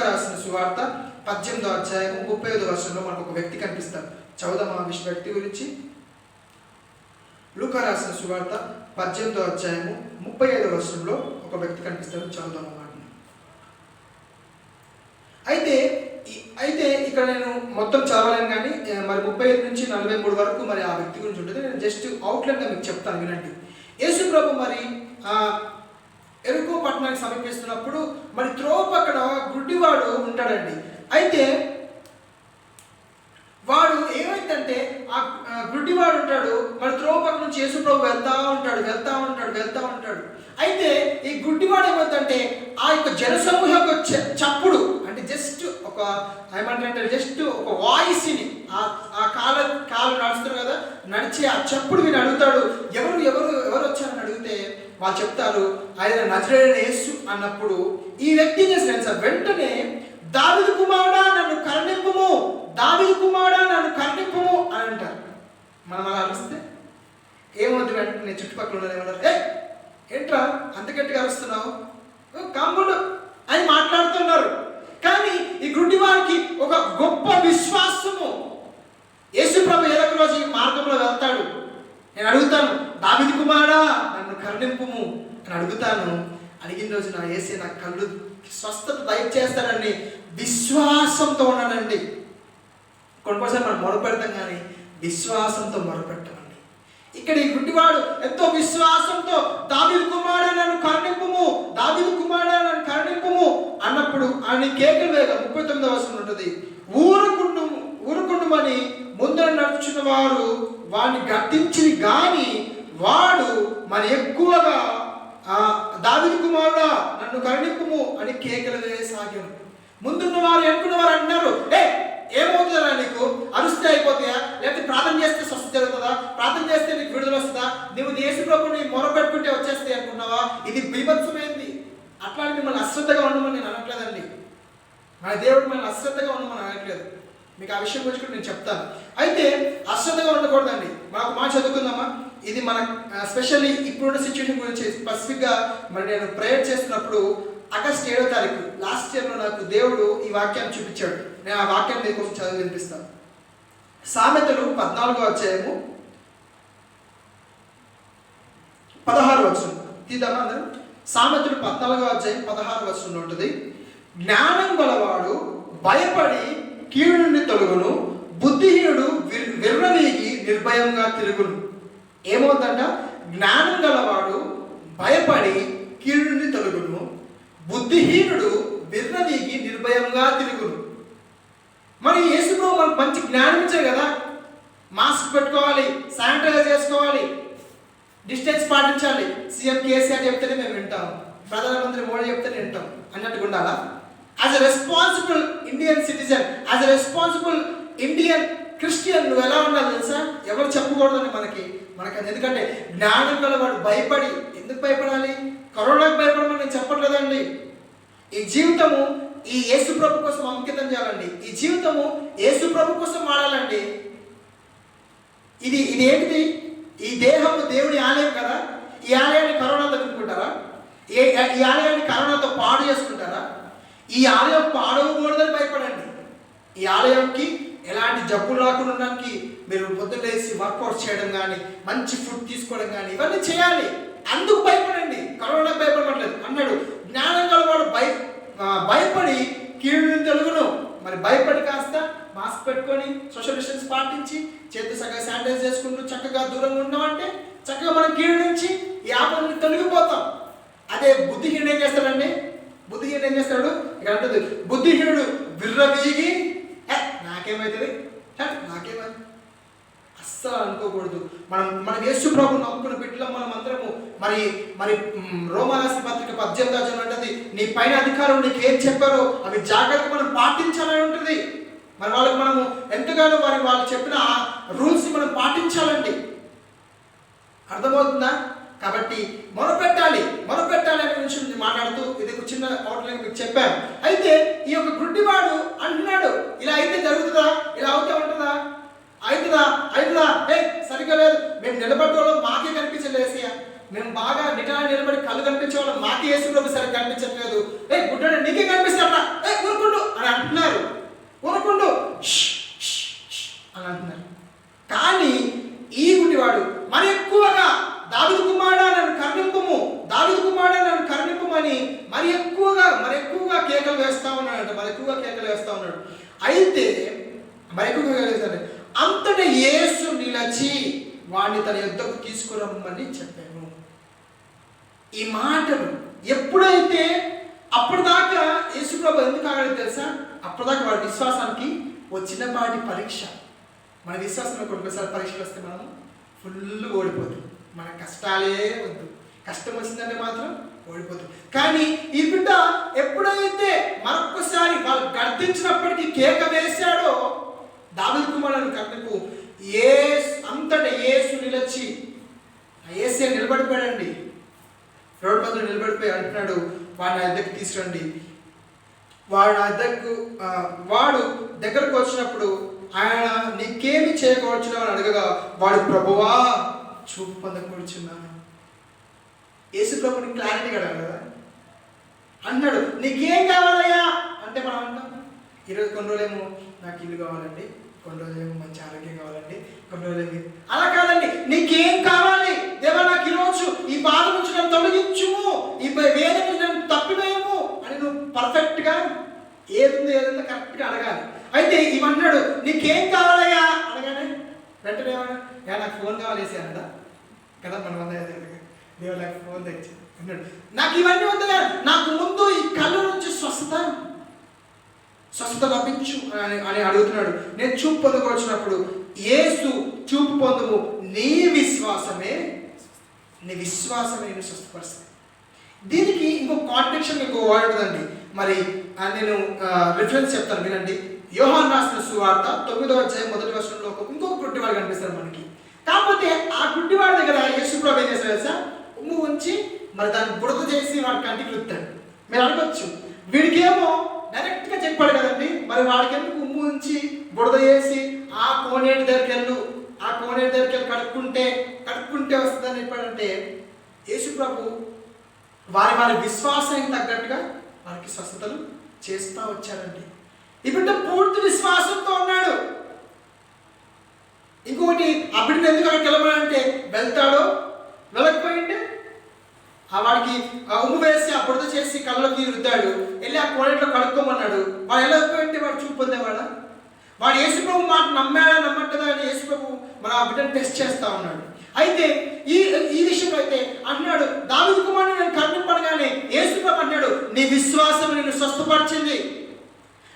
రాసిన సువార్త 18వ అధ్యాయం 35వ వచనంలో మనకు ఒక వ్యక్తి కనిపిస్తాడు. చదువుదామా ఆ వ్యక్తి గురించి? లూకా రాసిన సువార్త 18వ అధ్యాయము 35వ వచనంలో ఒక వ్యక్తి కనిపిస్తాడు. చదువుదామా వాటిని. అయితే ఇక్కడ నేను మొత్తం చదవలేను, కానీ మరి 35 నుంచి 43 వరకు మరి ఆ వ్యక్తి గురించి ఉంటుంది. నేను జస్ట్ అవుట్లైన్గా మీకు చెప్తాను, వినండి. యేసు ప్రభు మరి ఎరుకో పట్టణానికి సమీపిస్తున్నప్పుడు మరి త్రోవ పక్కన గుడ్డివాడు ఉంటాడండి. అయితే వాడు ఏమైందంటే ఆ గుడ్డివాడు ఉంటాడు, మరి త్రోవ పక్క నుంచి యేసు ప్రభు వెళ్తా ఉంటాడు. అయితే ఈ గుడ్డివాడు ఏమవుతుందంటే ఆ యొక్క జనసమూహం యొక్క చప్పుడు, అంటే జస్ట్ ఒక ఏమంటారంటే జస్ట్ ఒక వాయిస్ని ఆ కాలు నడుస్తారు కదా, నడిచి ఆ చప్పుడు విని అడుగుతాడు, ఎవరు వచ్చారని అడిగితే వాళ్ళు చెప్తారు, ఆయన నజరేయుడైన యేసు అన్నప్పుడు ఈ వ్యక్తి చేసిన సార్ వెంటనే దావీదు కుమారుడా నన్ను కరుణింపుము అని అంటారు. మనం అలా అరుస్తే ఏమవుతుంది? వెంటనే చుట్టుపక్కల ఉన్న ఏమన్నారు, ఏంట్రా అంత గట్టిగా అరుస్తున్నావు, కమ్ముడు అని మాట్లాడుతున్నారు. కానీ ఈ గుడ్డివారికి ఒక గొప్ప విశ్వాసము. యేసు ప్రభు ఏదో రోజు ఈ మార్గంలో వెళ్తాడు, నేను అడుగుతాను, దావీదు కుమారుడా నన్ను కరుణింపుము అని అడుగుతాను. అడిగిన రోజు నా యేసే నా కళ్ళు స్వస్థత దయచేస్తాడని విశ్వాసంతో ఉన్నాడండి. కొన్నిసారి మనం మొరపెడతాం, కానీ విశ్వాసంతో మొరపెట్టమండి. ఇక్కడ ఈ గుడ్డివాడు ఎంతో విశ్వాసంతో దావీదు కుమారుడా నన్ను కరుణింపుము అన్నప్పుడు ఆయన కేకలు వేగ 39వ వచనం ఉంటుంది, ఊరుకుండుమని ముందర నడుచున్న వారు వాడిని గద్దించి గాని వాడు మరి ఎక్కువగా దావీదు కుమారుడా నన్ను కరుణింపుము అని కేకలు వేసాగాను. ముందున్న వారు అనుకున్న వారు అంటున్నారు, ఏమవుతుందా నీకు, అరుస్తే అయిపోతాయా, లేకపోతే ప్రార్థన చేస్తే స్వస్థత జరుగుతుందా, ప్రార్థన చేస్తే నీకు విడుదల వస్తుందా, నువ్వు యేసు ప్రభుని మొరపెట్టుకుంటే వచ్చేస్తాయి అనుకున్నావా? ఇది బీభత్సమైంది. అట్లాంటి మిమ్మల్ని అశ్రద్ధగా ఉండమని నేను అనట్లేదండి. మన దేవుడు మిమ్మల్ని అశ్రద్ధగా ఉండమని అనట్లేదు. మీకు ఆ విషయం గురించి కూడా నేను చెప్తాను. అయితే అశ్రద్ధగా ఉండకూడదండి. మనకు మాట చదువుకుందామా? ఇది మన స్పెషల్లీ ఇప్పుడున్న సిచ్యువేషన్ గురించి స్పెసిఫిక్గా మరి నేను ప్రేయర్ చేస్తున్నప్పుడు ఆగస్టు 7వ తారీఖు లాస్ట్ ఇయర్లో నాకు దేవుడు ఈ వాక్యాన్ని చూపించాడు. నేను ఆ వాక్యాన్ని మీకోసం చదివి వినిపిస్తాను. సామెతలు 14వ అధ్యాయము 16వ వచనం తీద్దామా అందరం? సామెతలు 14వ అధ్యాయం 16వ వచనంలో ఉంటుంది, జ్ఞానం గలవాడు భయపడి కీడు నుండి తొలగును, బుద్ధిహీనుడు విర్రవీగి నిర్భయంగా తిరుగును. ఏమవుతుందంట? జ్ఞానం గలవాడు భయపడి కీడు నుండి తొలగును, బుద్ధిహీనుడు విర్రవీగి నిర్భయంగా తిరుగును. మరి యేసు ప్రభు మనకు మంచి జ్ఞానం ఇచ్చారు కదా, మాస్క్ పెట్టుకోవాలి, శానిటైజర్ చేసుకోవాలి, డిస్టెన్స్ పాటించాలి. సీఎం కేసీఆర్ చెప్తేనే మేము వింటాము, ప్రధానమంత్రి మోడీ చెప్తేనే వింటాం అన్నట్టుగా ఉండాలా? As a responsible Indian citizen, as a responsible Indian Christian నువ్వు ఎలా ఉండాలి తెలుసా? ఎవరు చెప్పకూడదని మనకి ఎందుకంటే జ్ఞానం గల వాడు భయపడి. ఎందుకు భయపడాలి? కరోనాకు భయపడమని నేను చెప్పట్లేదండి. ఈ జీవితము ఈ యేసు ప్రభు కోసం అంకితం చేయాలండి. ఈ జీవితము యేసు ప్రభు కోసం వాడాలండి. ఇది ఏంటిది? ఈ దేహము దేవుని ఆలయం కదా. ఈ ఆలయాన్ని కరోనాతో నింపుకుంటారా? ఈ ఆలయాన్ని కరోనాతో పాడు చేసుకుంటారా? ఈ ఆలయం పాడవకూడదని భయపడండి. ఈ ఆలయంకి ఎలాంటి జబ్బులు రాకుండా ఉండడానికి మీరు పొద్దులేసి వర్కౌట్ చేయడం కానీ, మంచి ఫుడ్ తీసుకోవడం కానీ ఇవన్నీ చేయాలి. అందుకు భయపడండి, కరోనాకు భయపడట్లేదు అన్నాడు. జ్ఞానం గలవాడు భయపడి కీడుని తెలుగును. మరి భయపడి కాస్త మాస్క్ పెట్టుకొని సోషల్ డిస్టెన్స్ పాటించి చేతి సగం శానిటైజ్ చేసుకుంటూ చక్కగా దూరంగా ఉన్నామంటే చక్కగా మనం కీడు నుంచి ఈ ఆపద నుంచి తొలగిపోతాం. అదే బుద్ధిహీనుడు ఏం చేస్తాడండి? బుద్ధిహీనుడు ఏం చేస్తాడు? ఇక్కడ అంటుంది, బుద్ధిహీనుడు విర్రవీగి నాకేమవుతుంది, నాకేమైంది అస్సలు అనుకోకూడదు. మనం యేసు ప్రభు నమ్ముకున్న బిడ్డలో మనం అందరము మరి రోమారాసి పత్రిక 18వ అధ్యాయం అంటది, నీ పైన అధికారులు నీకు ఏం చెప్పారో అవి జాగ్రత్తగా మనం పాటించాలని ఉంటుంది. మరి వాళ్ళకి మనము ఎంతగానో వాళ్ళు చెప్పిన రూల్స్ మనం పాటించాలండి. అర్థమవుతుందా? కాబట్టి మొరపెట్టాలి అనే విషయం మాట్లాడుతూ ఇది ఒక చిన్న అవుట్లైన్ మీకు చెప్పాను. అయితే ఈ యొక్క గుడ్డివాడు అంటున్నాడు, ఇలా అయితే జరుగుతుందా, ఇలా అవుతా ఉంటుందా? అవుతుందా అవుతుందా, సరిగ్గా లేదు, మేము నిలబడ్డోళ్ళం మాకే కనిపించలేదు ఏసయ్య, మేము బాగా నిటాన్ని నిలబడి కళ్ళు కనిపించే వాళ్ళం మాకే యేసు ప్రభు సరిగ్గా కనిపించట్లేదు, గుడ్డ నీకే కనిపిస్తాడా, ఊరుకుండు అని అంటున్నారు, ఊరుకుండు అని అంటున్నారు. కానీ ఈ గుడ్డివాడు మరి ఎక్కువగా దావీదు కుమారుడా నన్ను కరుణింపుము, దావీదు కుమారుడా నన్ను కరుణింపుమని మరి ఎక్కువగా కేకలు వేస్తా ఉన్నాడు, మరి ఎక్కువగా కేకలు వేస్తా ఉన్నాడు. అయితే మరి ఎక్కువగా వేస్తాడు. అంతటా యేసు నిలిచి వాడిని తన యుద్ధకు తీసుకురమ్మని చెప్పాను. ఈ మాటలు ఎప్పుడైతే అప్పటిదాకా యేసు ప్రభు ఎందుకు ఆగలేదు తెలుసా? అప్పటిదాకా వాడి విశ్వాసానికి ఓ చిన్నపాటి పరీక్ష. మన విశ్వాసంలో కొన్నిసారి పరీక్షలు వస్తే మనం ఫుల్ ఓడిపోతాం. మన కష్టాలే వద్దు, కష్టం వచ్చిందంటే మాత్రం ఓడిపోతాం. కానీ ఈ బిడ్డ ఎప్పుడైతే మరొక్కసారి వాళ్ళు గర్తించినప్పటికీ కేక వేశాడో, దావీదు కుమారుని కర్ణకు అంతటా యేసు నిలిచి, యేసే నిలబడిపోయాడండి, రోడ్డు మధ్యలో నిలబడిపోయి అంటున్నాడు, వాడు నా దగ్గరికి తీసుకురండి. వాడు దగ్గరకు వచ్చినప్పుడు ఆయన నీకేమి చేయకూర్చున్నావు అని అడగగా, వాడు ప్రభువా చూపు పొందకూర్చున్నాను. యేసు ప్రభుని క్లారిటీగా అడగదా అన్నాడు, నీకేం కావాలయ్యా అంటే మనం అంటాం ఈరోజు కొన్ని రోజులేమో నాకు ఇల్లు కావాలండి, కొన్ని రోజులేమో మంచి ఆరోగ్యం కావాలండి, కొన్ని రోజులేమి అలా కాదండి, నీకేం కావాలి దేవా, నాకు ఈరోజు ఈ బాధ నుంచి నన్ను తొలగించుము, ఈ వేద నుంచి నన్ను తప్పివేయము అని నువ్వు పర్ఫెక్ట్గా ఏదుందో కరెక్ట్గా అడగాలి. అయితే ఇవన్నాడు, నీకేం కావాలయ్యా అనగానే వెంటనే ఏమన్నా నాకు ఫోన్ కావాలి వేసానడా కదా, మన దేవుడు నాకు ఫోన్ తెచ్చి అన్నాడు, నాకు ఇవన్నీ వద్దుగా, నాకు ముందు ఈ కళ్ళు నుంచి స్వస్థత లభించు అని అడుగుతున్నాడు. నేను చూపు పొందుకొచ్చినప్పుడు యేసు చూపు పొందుము, నీ విశ్వాసమే నేను స్వస్థపరుస్తాను. దీనికి ఇంకో కాంట్రాడిక్షన్ ఇంకో వర్డ్ ఉందండి. మరి నేను రిఫరెన్స్ చెప్తాను వినండి. యోహాను రాసిన సువార్త 9వ అధ్యాయం 1వ వచనంలో ఇంకొక గుడ్డివాడు కనిపిస్తాడు మనకి. కాకపోతే ఆ గుడ్డివాడి దగ్గర యేసు ప్రభు ఏం చేస్తాడు తెలుసా? ఉమ్ము ఉంచి మరి దాన్ని బుడత చేసి వాడి కంటికి రుద్దాడు. మీరు అడగచ్చు, వీడికేమో డైరెక్ట్గా చెప్పాడు కదండి, మరి వాడికి ఎందుకు ఉమ్ము ఉంచి బుడద చేసి ఆ కోనేటి దగ్గరికి వెళ్ళి కడుక్కుంటే వస్తుందని చెప్పాడంటే, యేసు ప్రభు వారి విశ్వాసానికి తగ్గట్టుగా వారికి స్వస్థతలు చేస్తూ వచ్చారండి. ఈ బిడ్డ పూర్తి విశ్వాసంతో ఉన్నాడు. ఇంకొకటి, ఆ బిడ్డను ఎందుకు అక్కడికి వెళ్ళమనంటే వెళ్తాడో వెళ్ళకపోయింటే ఆ వాడికి ఉమ్ము వేసి ఆ బుడద చేసి కళ్ళకి రుద్దాడు, వెళ్ళి ఆ కోనేట్లో కడుక్కోమన్నాడు. వాడు వెళ్ళకపోయింటే వాడు చూపు పొందేవాడా? వాడు యేసు ప్రభు మాట నమ్మాడా నమ్మట్లేదా అని యేసు ప్రభు మన ఆ బిడ్డను టెస్ట్ చేస్తూ ఉన్నాడు. అయితే ఈ విషయంలో అయితే అన్నాడు, దావీదు కుమారుని నేను కరుణింపనగానే యేసు ప్రభు అన్నాడు, నీ విశ్వాసం నిన్ను స్వస్థపరిచింది,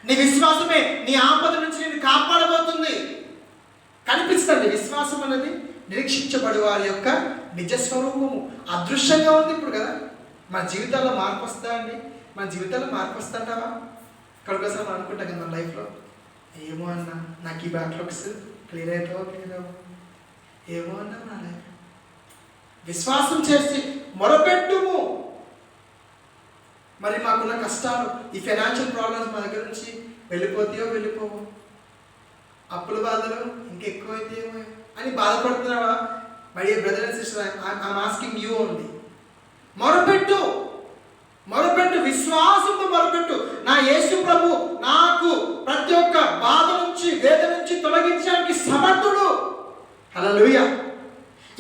నీ విశ్వాసమే నీ ఆపద నుంచి నిన్ను కాపాడబోతుంది. కనిపిస్తుంది విశ్వాసం అనేది నిరీక్షించబడి వారి యొక్క నిజస్వరూపము అదృశ్యంగా ఉంది ఇప్పుడు కదా. మన జీవితాల్లో మార్పు వస్తుందా అండి? మన జీవితాల్లో మార్పు వస్తుంటావా? ఇక్కడికోసం మనం అనుకుంటాం కదా మన లైఫ్లో, ఏమో అన్నా నాకు ఈ బ్యాక్లాగ్స్ క్లియర్ అవుతావో ఏమో అన్నా నా లైఫ్. విశ్వాసం చేసి మొరపెట్టుము. మరి మాకున్న కష్టాలు, ఈ ఫైనాన్షియల్ ప్రాబ్లమ్స్ మా దగ్గర నుంచి వెళ్ళిపోవో, అప్పుల బాధలు ఇంకెక్కువైతేమో అని బాధపడుతున్నావా? My dear brother and sister, I'm asking you only, మొరపెట్టు, విశ్వాసంతో మొరపెట్టు. నా యేసు ప్రభు నాకు ప్రతి ఒక్క బాధ నుంచి, వేద నుంచి తొలగించడానికి సమర్థుడు. హల్లెలూయా.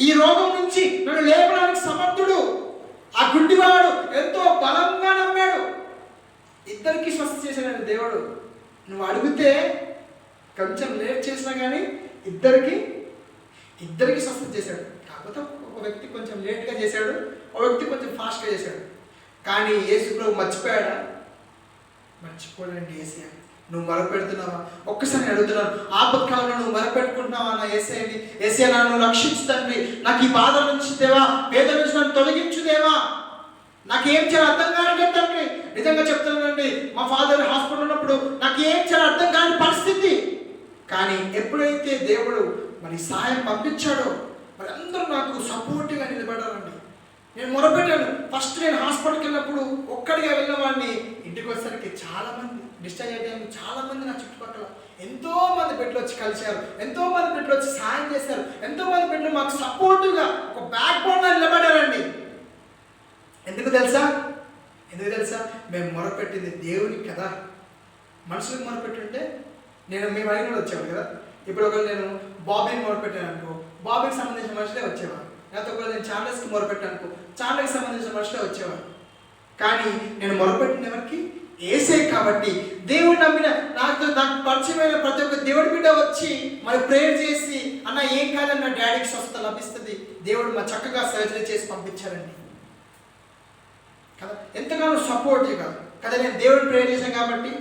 ఈ రోగం నుంచి నన్ను లేపడానికి సమర్థుడు. ఆ గుడ్డివాడు ఎంతో బలంగా నమ్మాడు, ఇద్దరికి స్వస్థ చేశాడు దేవుడు. నువ్వు అడిగితే కొంచెం లేట్ చేసినా కానీ ఇద్దరికి స్వస్థ చేశాడు. కాకపోతే ఒక వ్యక్తి కొంచెం లేట్గా చేశాడు, ఒక వ్యక్తి కొంచెం ఫాస్ట్గా చేశాడు. కానీ యేసు ప్రభు మర్చిపోయాడా? మర్చిపోడండి. యేసయ్య నువ్వు మొరపెడుతున్నావా? ఒక్కసారి అడుగుతున్నాను, ఆపత్కాలంలో నువ్వు మొరపెట్టుకుంటున్నావా నా యేసయ్యని? యేసయ్య నన్ను రక్షించు తండ్రి, నాకు ఈ బాధ నుంచి దేవా, వేద నుంచి నన్ను తొలగించు దేవా, నాకేం చేయాలి అర్థం కాదు తండ్రి. నిజంగా చెప్తున్నానండి, మా ఫాదర్ హాస్పిటల్ ఉన్నప్పుడు నాకు ఏం చేయాలి అర్థం కాని పరిస్థితి. కానీ ఎప్పుడైతే దేవుడు మరి సాయం పంపించాడో మరి అందరూ నాకు సపోర్ట్గా నిలబడారండి. నేను మొరపెట్టాను. ఫస్ట్ నేను హాస్పిటల్కి వెళ్ళినప్పుడు ఒక్కడిగా వెళ్ళిన వాడిని, ఇంటికి వచ్చేసరికి చాలామంది డిశ్చార్జ్ అయ్యే చాలామంది నా చుట్టుపక్కల ఎంతోమంది మంది బిడ్డలు వచ్చి కలిశారు, ఎంతో మంది బిడ్డలు వచ్చి సాయం చేశారు, ఎంతో మంది బిడ్డలు మాకు సపోర్టివ్గా ఒక బ్యాక్ బోన్గా నిలబడారండి. ఎందుకు తెలుసా? మేము మొరపెట్టింది దేవునికి కదా. మనుషులకు మొరపెట్టుంటే మేము అడిగి కూడా వచ్చేవాడు కదా. ఇప్పుడు ఒకవేళ నేను బాబీని మొరపెట్టాను అనుకో, బాబీకి సంబంధించిన మనుషులే వచ్చేవారు. లేకపోతే ఒకవేళ నేను ఛానల్స్కి మొరపెట్టాను అనుకో, ఛానల్కి సంబంధించిన మనుషులే వచ్చేవారు. కానీ నేను మొరపెట్టిన ఎవరికి? ఏసే. కాబట్టి దేవుడు నమ్మిన నాకు పరిచయమైన ప్రతి ఒక్క దేవుడి బిడ్డ వచ్చి మరి ప్రేయర్ చేసి, అన్న ఏం కాదన్న డాడీకి స్వస్థత లభిస్తుంది, దేవుడు మా చక్కగా సర్జరీ చేసి పంపించారండి కదా. ఎంతగానో సపోర్టివ్గా కదా. నేను దేవుడు ప్రేయర్ చేశాను కాబట్టి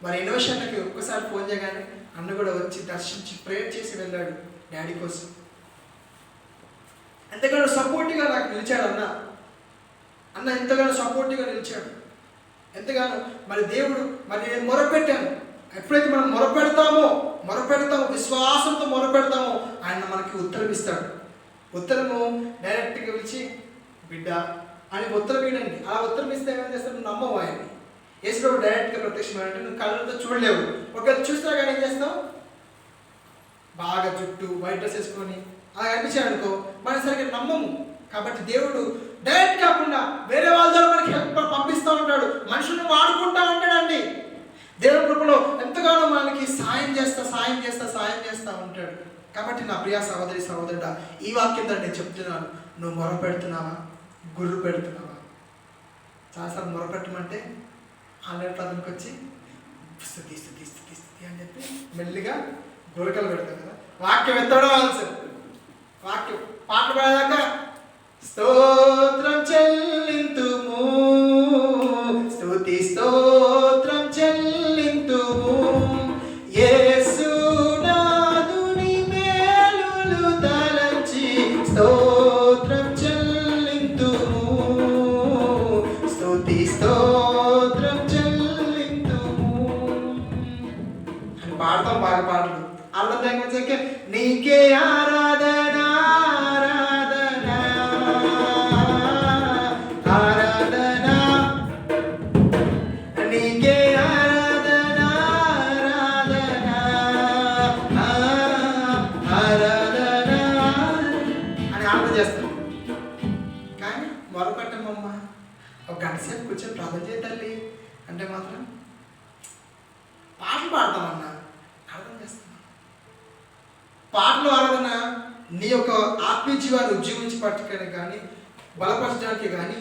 మరి ఇన్నోవేషన్కి ఒక్కసారి ఫోన్ చేయగానే అన్న కూడా వచ్చి దర్శించి ప్రేయర్ చేసి వెళ్ళాడు డాడీ కోసం. ఎంతగానో సపోర్టివ్గా నాకు నిలిచాడు అన్న ఎంతగానో సపోర్టివ్గా నిలిచాడు. ఎంతగానో మరి దేవుడు మరి నేను మొరపెట్టాను. ఎప్పుడైతే మనం మొరపెడతామో విశ్వాసంతో మొరపెడతామో ఆయన మనకి ఉత్తరం ఇస్తాడు. ఉత్తరము డైరెక్ట్గా పిలిచి బిడ్డ అని ఉత్తరం ఇవ్వండి. అలా ఉత్తరం ఇస్తే ఏమేం చేస్తాడు? నువ్వు నమ్మవు ఆయన్ని. యేసుప్రభువు డైరెక్ట్గా ప్రత్యక్షమైనట్టు నువ్వు కళ్ళతో చూడలేవు. ఒకవేళ చూసినా కానీ ఏం చేస్తావు? బాగా జుట్టు వైట్ డ్రెస్ వేసుకొని అలా కనిపించాడు అనుకో, మనం సరిగ్గా నమ్మము. కాబట్టి దేవుడు డైరెక్ట్ కాకుండా వేరే వాళ్ళ ద్వారా మనకి హెల్ప్ పంపిస్తూ ఉంటాడు, మనుషులను వాడుకుంటూ ఉంటాడండి. దేవుడి కృపలో ఎంతగానో మనకి సాయం చేస్తా ఉంటాడు. కాబట్టి నా ప్రియ సహోదరుడా, ఈ వాక్యం ద్వారా నేను చెప్తున్నాను, నువ్వు మొర పెడుతున్నావా, గుర్రు పెడుతున్నావా? చాలాసార్లు మొర పెట్టమంటే ఆన్లైన్ అతనికి వచ్చి తీస్తు అని చెప్పి మెల్లిగా గొరకలు పెడతాం కదా. వాక్యం ఎత్తడం ఆన్సర్. వాక్యం పాటలు పాడేదాకా స్తోత్రం చెల్లింతుము, స్తుతి స్తోత్రం చెల్లింతుము, యేసునాథుని మేలులు తలచి స్తోత్రం చెల్లింతుము, స్తుతి స్తోత్రం చెల్లింతుము అని పాడతాం. బాగా పాటలు అర్థం వచ్చాక నీకే ఆరాధన గంటసేపు కూర్చొని ప్రార్థన చేయ తల్లి అంటే మాత్రం పాటలు పాడతామన్నా, అర్థం చేస్తాం. పాటలు ఆరాధన నీ యొక్క ఆత్మీయ జీవాన్ని ఉజ్జీవించడానికి కానీ బలపరచడానికి కానీ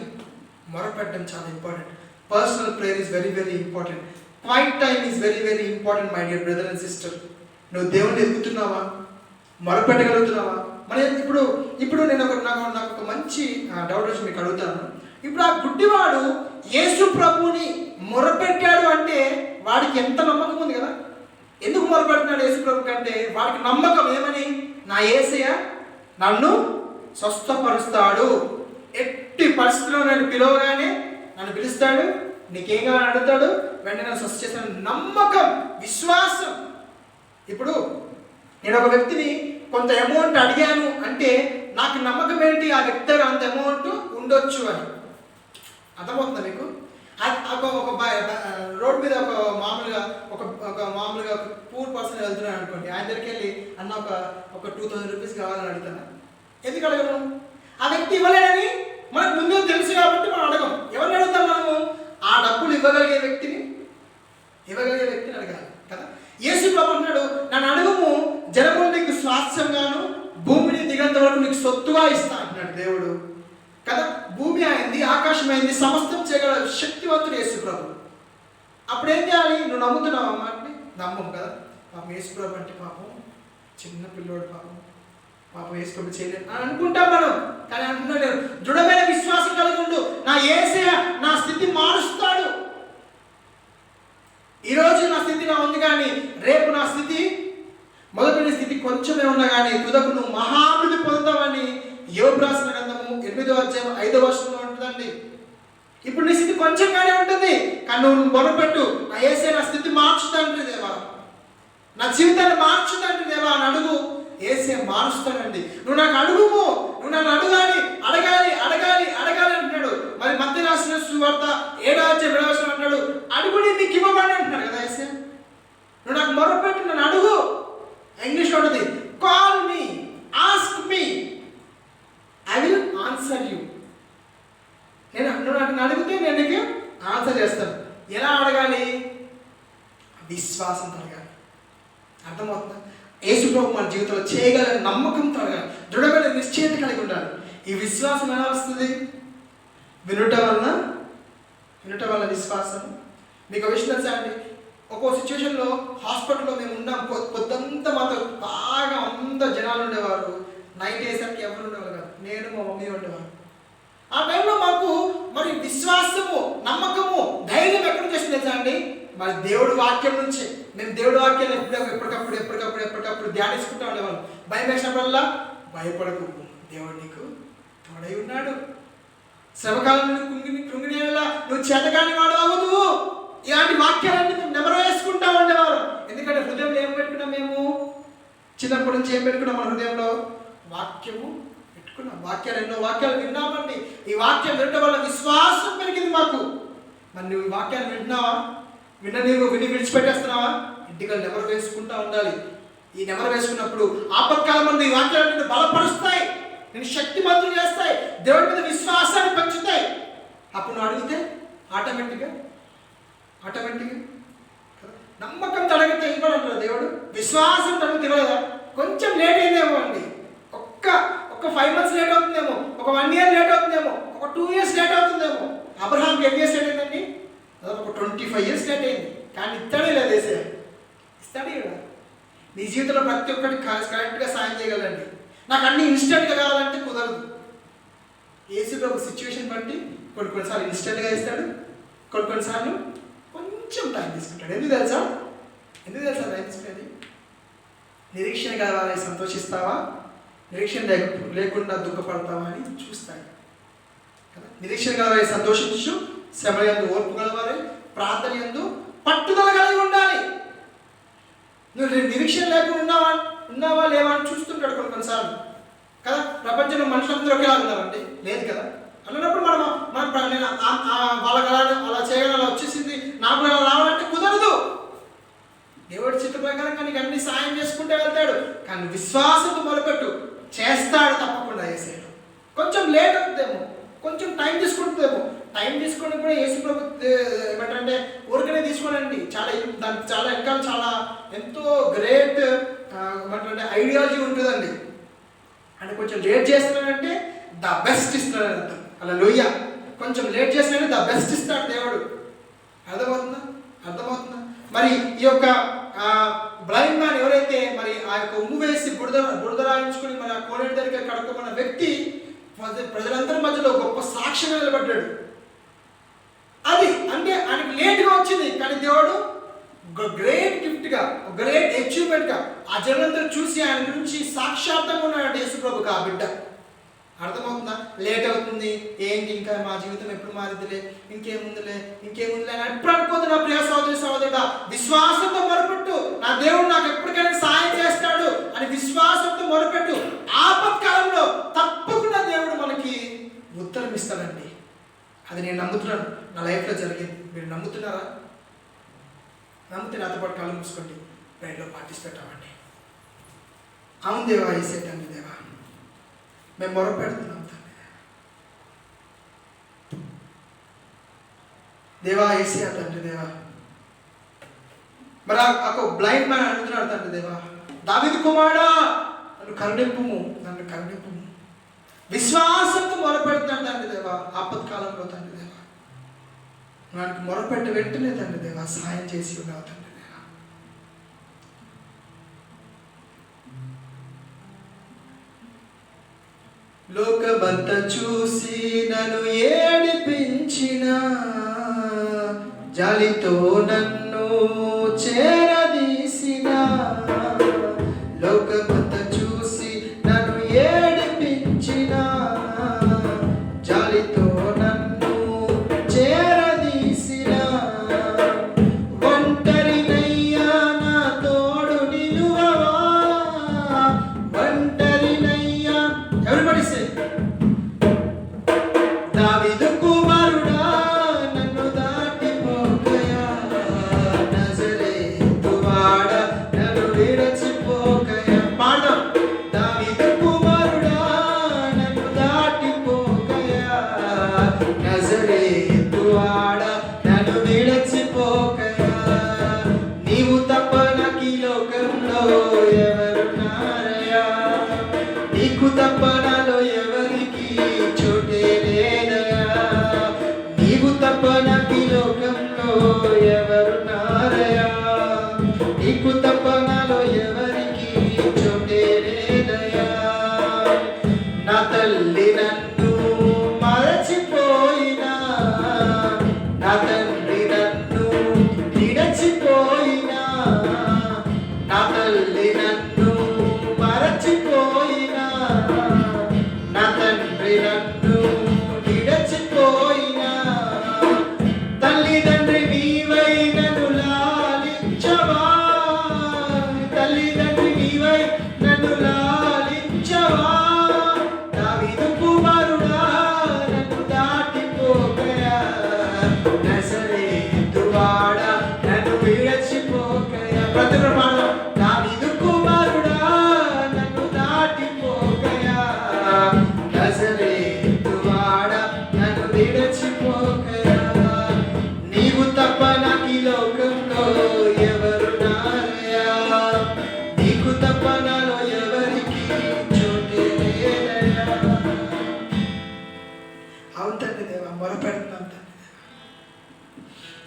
మొరపెట్టడం చాలా important. Personal prayer is very very important. Quiet time is very very important my dear brother and sister. నువ్వు దేవుణ్ణి ఎదుగుతున్నావా? మొరపెట్టగలుగుతున్నావా? మరి ఇప్పుడు నేను నాకు ఒక మంచి డౌట్ వచ్చి మీకు అడుగుతాను. ఇప్పుడు ఆ గుడ్డివాడు యేసు ప్రభువుని మొరపెట్టాడు అంటే వాడికి ఎంత నమ్మకం ఉంది కదా. ఎందుకు మొరపెడుతున్నాడు యేసు ప్రభు కంటే? వాడికి నమ్మకం ఏమని? నా యేసయ్య నన్ను స్వస్థపరుస్తాడు, ఎట్టి పరిస్థితిలో నన్ను పిలవగానే నన్ను పిలుస్తాడు, నీకేం కావాలని అడుగుతాడు, వెంటనే నన్ను స్వస్థ చేస్తాను. నమ్మకం, విశ్వాసం. ఇప్పుడు నేను ఒక వ్యక్తిని కొంత అమౌంట్ అడిగాను అంటే నాకు నమ్మకం ఏంటి? ఆ వ్యక్తి దగ్గర అంత అమౌంట్ ఉండొచ్చు అని. అర్థమవుతుందా మీకు? ఒక రోడ్ మీద మామూలుగా పూర్ పర్సన్ వెళ్తున్నాను అనుకోండి, ఆయన దగ్గరికి వెళ్ళి అన్న ఒక 2000 రూపీస్ కావాలని అడుగుతాను. ఎందుకు అడగను? ఆ వ్యక్తి ఇవ్వలేడని మనకు ముందే తెలుసు కాబట్టి మనం అడగం. ఎవరిని అడుగుతాం మనము? ఆ డబ్బులు ఇవ్వగలిగే వ్యక్తిని అడగాలి కదా. యేసు ప్రభు అన్నాడు, నన్ను అడుగుము, జనములు నీకు స్వాస్థ్యంగాను భూమిని దిగంత వరకు నీకు సొత్తుగా ఇస్తా అంటున్నాడు దేవుడు కదా. భూమి అయింది, ఆకాశం అయింది, సమస్తం చేయగల శక్తివంతుడు యేసు ప్రభు. అప్పుడేం చేయాలి? నువ్వు నమ్ముతున్నావు అమ్మాటిని? నమ్మం కదా. పాపం యేసు ప్రభు అంటే పాపం చిన్న పిల్లోడు, పాపం యేసు ప్రభు చేయలేదు అని అనుకుంటాం మనం. కానీ అంటున్నాడు, దృఢమైన విశ్వాసం కలిగి ఉండు, నా యేసయ్య నా స్థితి మారుస్తాడు. ఈరోజు నా స్థితి నా ఉంది, కానీ రేపు నా స్థితి మొదటి స్థితి కొంచెమే ఉన్నా కానీ తుదకు నువ్వు మహాభివృద్ధి పొందుతావని యోబు రాసిన గ్రంథము 8వ అధ్యాయం 5వ వచనంలో ఉంటుందండి. ఇప్పుడు నీ స్థితి కొంచెంగానే ఉంటుంది, కానీ నువ్వు మొదలుపెట్టు, నా యేసయ్య నా స్థితి మార్చుతాండ్రి దేవా, నా జీవితాన్ని మార్చుతాండ్రి దేవా అని అడుగు. యేసయ్య మారుస్తాడండి. నువ్వు నాకు అడుగుము, నువ్వు నన్ను అడగాలి అంటున్నాడు. మరి మత్తయి రాసిన సువార్త 7వ అధ్యాయం 7వ వచనం అంటాడు, అడుగుని నీకు ఇవ్వబడి అంటున్నాడు కదా యేసయ్య. నువ్వు నాకు మొరపెట్టు, నన్ను అడుగు, ఎలా అడగాలి? విశ్వాసంతో అడగాలి. అర్థమవుతుందా? యేసు ప్రభు మన జీవితంలో చేయగల నమ్మకంతో అడగాలి. దృఢమైన నిశ్చయత కలిగి ఉండాలి. ఈ విశ్వాసం ఎలా వస్తుంది? వినుట వల్ల విశ్వాసం. మీకు ఒక విషయం తెలుసా అండి? ఒక్కో సిచ్యువేషన్లో హాస్పిటల్లో మేము ఉన్నాం, పొద్దంతా మాతో బాగా అందరు జనాలు ఉండేవారు. నైట్ అయ్యేసరికి ఎవరు ఉండేవారు కాదు, నేను మా మమ్మీ ఉండేవారు. ఆ టైంలో మాకు మరి విశ్వాసము, నమ్మకము, ధైర్యం ఎక్కడ నుంచి వస్తుంది తెలుసా అండి? మరి దేవుడి వాక్యం నుంచి. మేము దేవుడి వాక్యాన్ని ఎప్పటికప్పుడు ధ్యానించుకుంటూ ఉండేవాళ్ళం. భయం వేసినప్పుడల్లా భయపడకు, దేవుడు నీకు తోడై ఉన్నాడు. శ్రమకాలం కృంగినేలా నువ్వు చేతకాని వాడు అవ్వదు. ఇలాంటి వాక్యాలన్నీ మేము నెమరు వేసుకుంటా ఉండేవారు. ఎందుకంటే హృదయంలో ఏం పెట్టుకున్నాం? మేము చిన్నప్పటి నుంచి ఏం పెట్టుకున్నాం? మన హృదయంలో వాక్యము పెట్టుకున్నాం. ఎన్నో వాక్యాలు విన్నామండి. ఈ వాక్యం వినడం వల్ల విశ్వాసం పెరిగింది మాకు. మరి నువ్వు ఈ వాక్యాన్ని వింటున్నావా? విని విడిచిపెట్టేస్తున్నావా? ఇంటికి నెమరు వేసుకుంటా ఉండాలి. ఈ నెమరు వేసుకున్నప్పుడు ఆపత్కాలం ఈ వాక్యాలు నిన్ను బలపరుస్తాయి, నేను శక్తిమంతులు చేస్తాయి, దేవుడి మీద విశ్వాసాన్ని పెంచుతాయి. అప్పుడు నువ్వు అడిగితే ఆటోమేటిక్గా నమ్మకంతో అడిగితే ఇవ్వడంటారు దేవుడు. విశ్వాసంతో అడిగితే ఇవ్వలేదా? కొంచెం లేట్ అయిందేమో అండి. ఒక్క 5 months లేట్ అవుతుందేమో, ఒక 1 year లేట్ అవుతుందేమో, ఒక 2 years లేట్ అవుతుందేమో. అబ్రహాంకి ఎన్ని ఇయర్స్ లేట్ అయిందండి? ఒక 25 years లేట్ అయింది. కానీ ఇస్తాడే లేదు, ఇస్తాడే కదా. నీ జీవితంలో ప్రతి ఒక్కటి కరెక్ట్గా సాయం చేయగలండి. నాకు అన్ని ఇన్స్టెంట్గా కావాలంటే కుదరదు. యేసు ప్రభు సిచ్యువేషన్ బట్టి కొన్నిసార్లు ఇన్స్టెంట్గా ఇస్తాడు, కొన్నిసార్లు కొంచెం టైం తీసుకుంటాడు. ఎందుకు తెలుసా టైం తీసుకునేది? నిరీక్షణ కావాలని సంతోషిస్తావా, నిరీక్షణ లేకుండా దుఃఖపడతావా అని చూస్తాడు కదా. నిరీక్షణ కావాలని సంతోషించు, శ్రమ యందు ఓర్పు గలవారే, ప్రార్థన యందు పట్టుదల కలిగి ఉండాలి. నువ్వు నిరీక్షణ లేకుండా ఉన్నావా లేవా అని చూస్తుంటాడు కొన్నిసార్లు కదా. ప్రపంచంలో మనుషులందరూ ఒకేలా ఉన్నారండి? లేదు కదా. అన్నప్పుడు మనం వాళ్ళకి అలా చేయడం అలా వచ్చేసింది, నాకు అలా రావాలంటే కుదరదు. దేవుడి చిత్త ప్రకారంగా నీకు అన్ని సాయం చేసుకుంటే వెళ్తాడు. కానీ విశ్వాసంతో మొదలుపెట్టు, చేస్తాడు తప్పకుండా. యేసయ్య కొంచెం లేట్ అవుతుందేమో, కొంచెం టైం తీసుకుంటుందేమో. టైం తీసుకొని కూడా యేసు ప్రభు ఏమంటారంటే ఊరికనే తీసుకోనండి. దానికి చాలా వెనకాల చాలా ఎంతో గ్రేట్ ఏమంటారంటే ఐడియాలజీ ఉంటుందండి. అని కొంచెం లేట్ చేస్తున్నాడంటే ద బెస్ట్ ఇస్తున్నాడు అర్థం. అలా లోయ కొంచెం లేట్ చేసినట్టు ద బెస్ట్ ఇస్తాడు దేవుడు. అర్థమవుతుందా? మరి ఈ యొక్క బ్లైండ్ మ్యాన్ ఎవరైతే మరి ఆ యొక్క ఉమ్ము వేసి బురద రాయించుకుని మరి ఆ కోనేటి దగ్గర కడుక్కున్న వ్యక్తి ప్రజలందరి మధ్యలో గొప్ప సాక్ష్యం నిలబడ్డాడు. అది అంటే ఆయనకు లేట్గా వచ్చింది, కానీ దేవుడు గ్రేట్ గిఫ్ట్గా, గ్రేట్ అచీవ్మెంట్గా ఆ జనందరూ చూసి ఆయన గురించి సాక్షాత్తంగా ఉన్నాడు యేసు ప్రభుకి ఆ బిడ్డ. అర్థమవుతుందా? లేట్ అవుతుంది ఏంటి, ఇంకా మా జీవితం ఎప్పుడు మారిద్దిలే, ఇంకేముందిలే అని ఎప్పుడు అనుకోదు. నా ప్రియ సహోదరుడా, విశ్వాసంతో మొరపెట్టు. నా దేవుడు నాకు ఎప్పటికైనా సాయం చేస్తాడు అని విశ్వాసంతో మొరపెట్టు. ఆపత్కాలంలో తప్పకుండా దేవుడు మనకి ఉత్తరం ఇస్తాడండి. అది నేను నమ్ముతున్నాను, నా లైఫ్లో జరిగింది. మీరు నమ్ముతున్నారా? నమ్మితే నాతో పాటు కళ్ళు మూసుకోండి, ప్రేయర్లో పార్టిసిపేట్ అవ్వండి. అవును దేవా, యేసయ్య తండ్రి దేవా, మేము మొరపెడుతున్నాం దేవా, యేసయ్య తండ్రి దేవా. మరి ఒక బ్లైండ్ మ్యాన్ అడుగుతున్నాడు తండ్రి దేవా, దావీదు కుమారుడా నన్ను కరుణింపుము. విశ్వాసంతో మొరపెడుతున్నాడు తండ్రి దేవా. ఆపత్కాలంలో తండ్రి దేవా నాకు మొరపెట్టి వెంటనే తండ్రి దేవా సహాయం చేసి ఉన్నావు తండ్రి దేవా. లోకమంతా చూసి నన్ను ఏడిపించిన, జాలితో నన్ను చేరదీసిన, లోకమంతా చూసి నన్ను ఏడిపించిన, జాలితో నన్ను చేరదీసిన, ఒంటరినయ్యా నా తోడు నిలువవా, ఒంటరినయ్యా. ఎవరిబడి సే దావీదు కుమారుడా నన్ను దాటిపోకయా, నజరేతు లోకంలో ఎవరున్నారయ్యా, నీకు తప్ప నాలో ఎవరికి చోటే లేదయ్యా. అవును తండ్రి దేవా, మొరపెడుతున్నాం తండ్రి.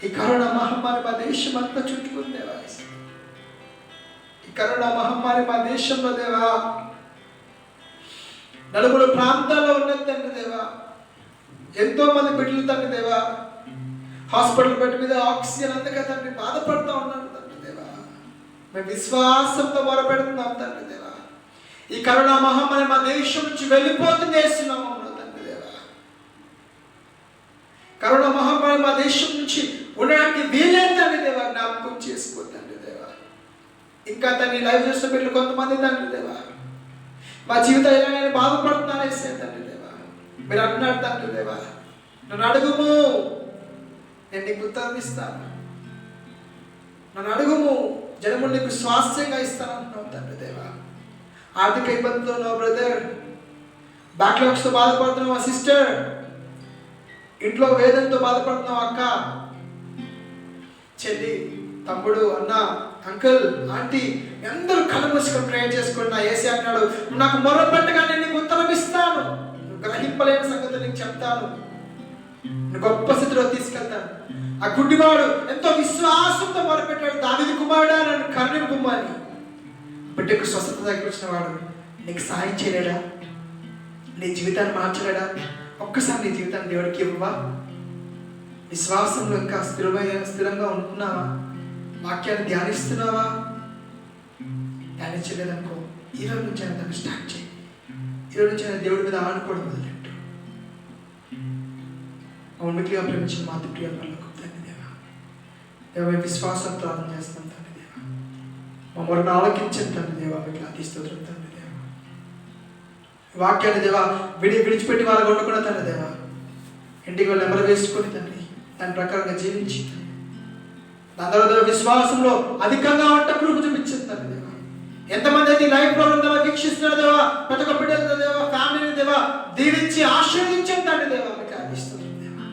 ఈ కరోనా మహమ్మారి మా దేశం అంతా చుట్టుకుంది దేవా. ఈ కరోనా మహమ్మారి మా దేశంలో దేవా నలుగురు ప్రాంతాల్లో ఉన్నది తండ్రి దేవా. ఎంతో మంది బిడ్డలు తండ్రి దేవా హాస్పిటల్ బెడ్ మీద ఆక్సిజన్ అందక తండ్రి బాధపడుతూ ఉన్నారు తండ్రి దేవా. మేము విశ్వాసంతో మొరపెడుతున్నాం తండ్రి దేవా. ఈ కరోనా మహమ్మారి మా దేశం నుంచి వెళ్ళిపోతుంది వేస్తున్నాము తండ్రి దేవా. కరోనా మహమ్మారి మా దేశం నుంచి ఉండడానికి వీలేదు తండ్రి దేవా, జ్ఞాపకం చేసుకో తండ్రి దేవా. ఇంకా తండ్రి లైవ్ చేసిన బిడ్డలు కొంతమంది తండ్రి దేవా మా జీవితం ఇలా నేను బాధపడుతున్నాను వేసే తండ్రి దేవా. మీరు అంటున్నారు తండ్రి దేవా, నన్ను అడుగుము నేను నీకు ఉత్తరం ఇస్తాను, నన్ను అడుగుము జనములు నీకు స్వాస్థ్యంగా ఇస్తాను అంటున్నావు తండ్రి దేవా. ఆర్థిక ఇబ్బందులతో నా బ్రదర్, బ్యాక్లాగ్స్తో బాధపడుతున్నావు మా సిస్టర్, ఇంట్లో వేదనతో బాధపడుతున్నావు అక్క, చెల్లి, తమ్ముడు, అన్న, అంకుల్, ఆంటీ, అందరూ కళ్ళు మూసుకొని ప్రేయర్ చేసుకోండి. నా యేసే అన్నాడు, నాకు మొరపెట్టగా నేను నీకు ఉత్తరం ఇస్తాను, నువ్వు గ్రహింపలేని సంగతి నీకు చెప్తాను, నువ్వు గొప్ప స్థితిలో తీసుకెళ్తాను. ఆ గుడ్డివాడు ఎంతో విశ్వాసంతో మొరపెట్టాడు, దావీదు కుమారుడా నన్ను కరుణింపుమని. బిడ్డకు స్వస్థత దగ్గర వచ్చిన వాడు నీకు సాయం చేయలేడా? నీ జీవితాన్ని మార్చలేడా? ఒక్కసారి నీ జీవితాన్ని దేవుడికి ఇవ్వవా? విశ్వాసంలో ఇంకా స్థిరంగా ఉంటున్నావా? వాక్యాన్ని ధ్యానిస్తున్నావా? ధ్యానించలేదనుకో, ఈరోజు నుంచి ఆయన దాన్ని స్టార్ట్ చేయి. ఈరోజు నుంచి ఆయన దేవుడి మీద ఆడుకోవడం మొదలెట్టు. మౌనికగా ప్రేమించిన మాత ప్రియ పనులకు తండ్రి దేవా, దేవ విశ్వాసం ప్రార్థన చేస్తాం తండ్రి దేవా. మా మొరను ఆలోకించండి తండ్రి దేవా, మీకు అతి స్తోత్రం తండ్రి దేవా. వాక్యాన్ని దేవా విడిచిపెట్టి వాళ్ళకు ఉండకుండా తండ్రి దేవా, ఇంటికి వాళ్ళు నెమరు వేసుకొని తండ్రి దాని ప్రకారంగా జీవించి దాని తర్వాత విశ్వాసంలో అధికంగా ఉంట కృప చూపించింది తండ్రి దేవా. ఎంతమంది అయితే లైవ్ ప్రోగ్రామ్ దేవా వీక్షిస్తున్నారు దేవా, ప్రతి ఒక్క బిడ్డలు దేవా, ఫ్యామిలీని దేవా దీవించి ఆశీర్వదించండి తండ్రి దేవా. మీకు ఆశిస్తున్నాం దేవా.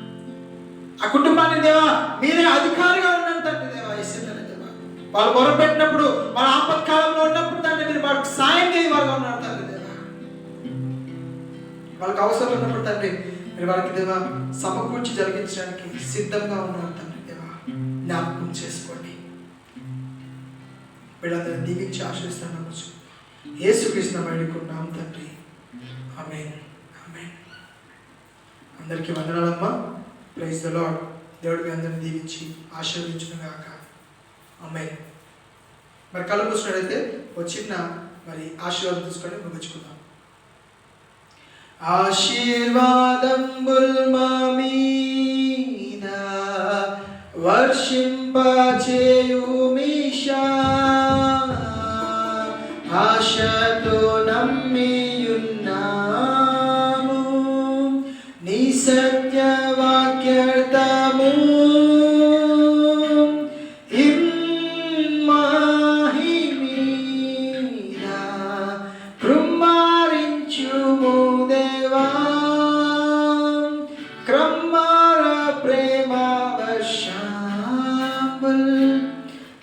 ఆ కుటుంబాన్ని దేవా మీరే అధికారిగా ఉండండి తండ్రి దేవా. ఇస్తుంది దేవా, వాళ్ళు మొరపెట్టినప్పుడు వాళ్ళ ఆపత్కాలంలో ఉన్నప్పుడు తండ్రి మీరు వాళ్ళకి సాయం చేయవారుగా ఉన్నారు తండ్రి దేవా. వాళ్ళకి అవసరం ఉన్నప్పుడు తండ్రి మీరు వాళ్ళకి దేవా సమకూర్చి జరిగించడానికి సిద్ధంగా ఉన్నారు తండ్రి దేవా. జ్ఞాపకం చేసుకోండి. వీళ్ళందరినీ దీవించి ఆశ్రయిస్తున్నాము. యేసుక్రీస్తు వేడుకున్నాం తండ్రి, ఆమేన్ ఆమేన్. అందరికీ వందనాలమ్మా. Praise the lord. దేవుడు మీ అందరిని దీవించి ఆశీర్వదించును గాక. ఆమేన్. మరి కళ్ళు మూసినట్లయితే ఒక చిన్న మరి ఆశీర్వాదం తీసుకొని ముగించుకుందాం. ఆశీర్వాదంబుల్ మా మీద వర్షింపచేయుమీషా, ఆశతో నమ్మియున్నాము నీ సత్యవాక్యర్థము. ఇమ్మాహి మీద కృమ్మారించుము దేవా, క్రమ్మార ప్రేమ వర్షాంబుల్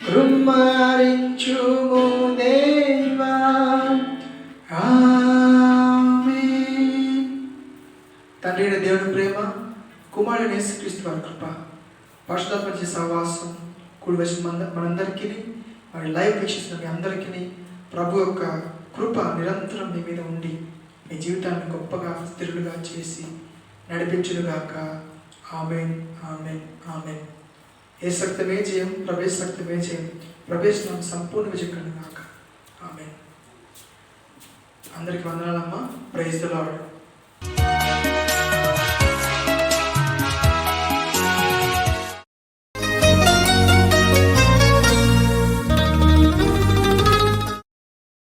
కృమ్మారించుము దేవా. ఆమేన్. తండ్రి అయిన దేవుని ప్రేమ, కుమారుడైన యేసుక్రీస్తు వారి కృప, పరిశుద్ధాత్మ సహవాసం కూడి వచ్చిన మనందరికీ, మరి లైవ్ వీక్షిస్తున్న మీ అందరికీ ప్రభు యొక్క కృప నిరంతరం మీ మీద ఉండి మీ జీవితాన్ని గొప్పగా స్థిరులుగా చేసి నడిపించునుగాక. ఆమేన్ ఆమేన్ ఆమేన్. ఏ శక్తమే జయం, ప్రవేశ శక్తమే జయం, ప్రవేశం సంపూర్ణ విజయం కలుగుగాక. ఆమేన్. అందరికీ వందనాలమ్మా. Praise the lord.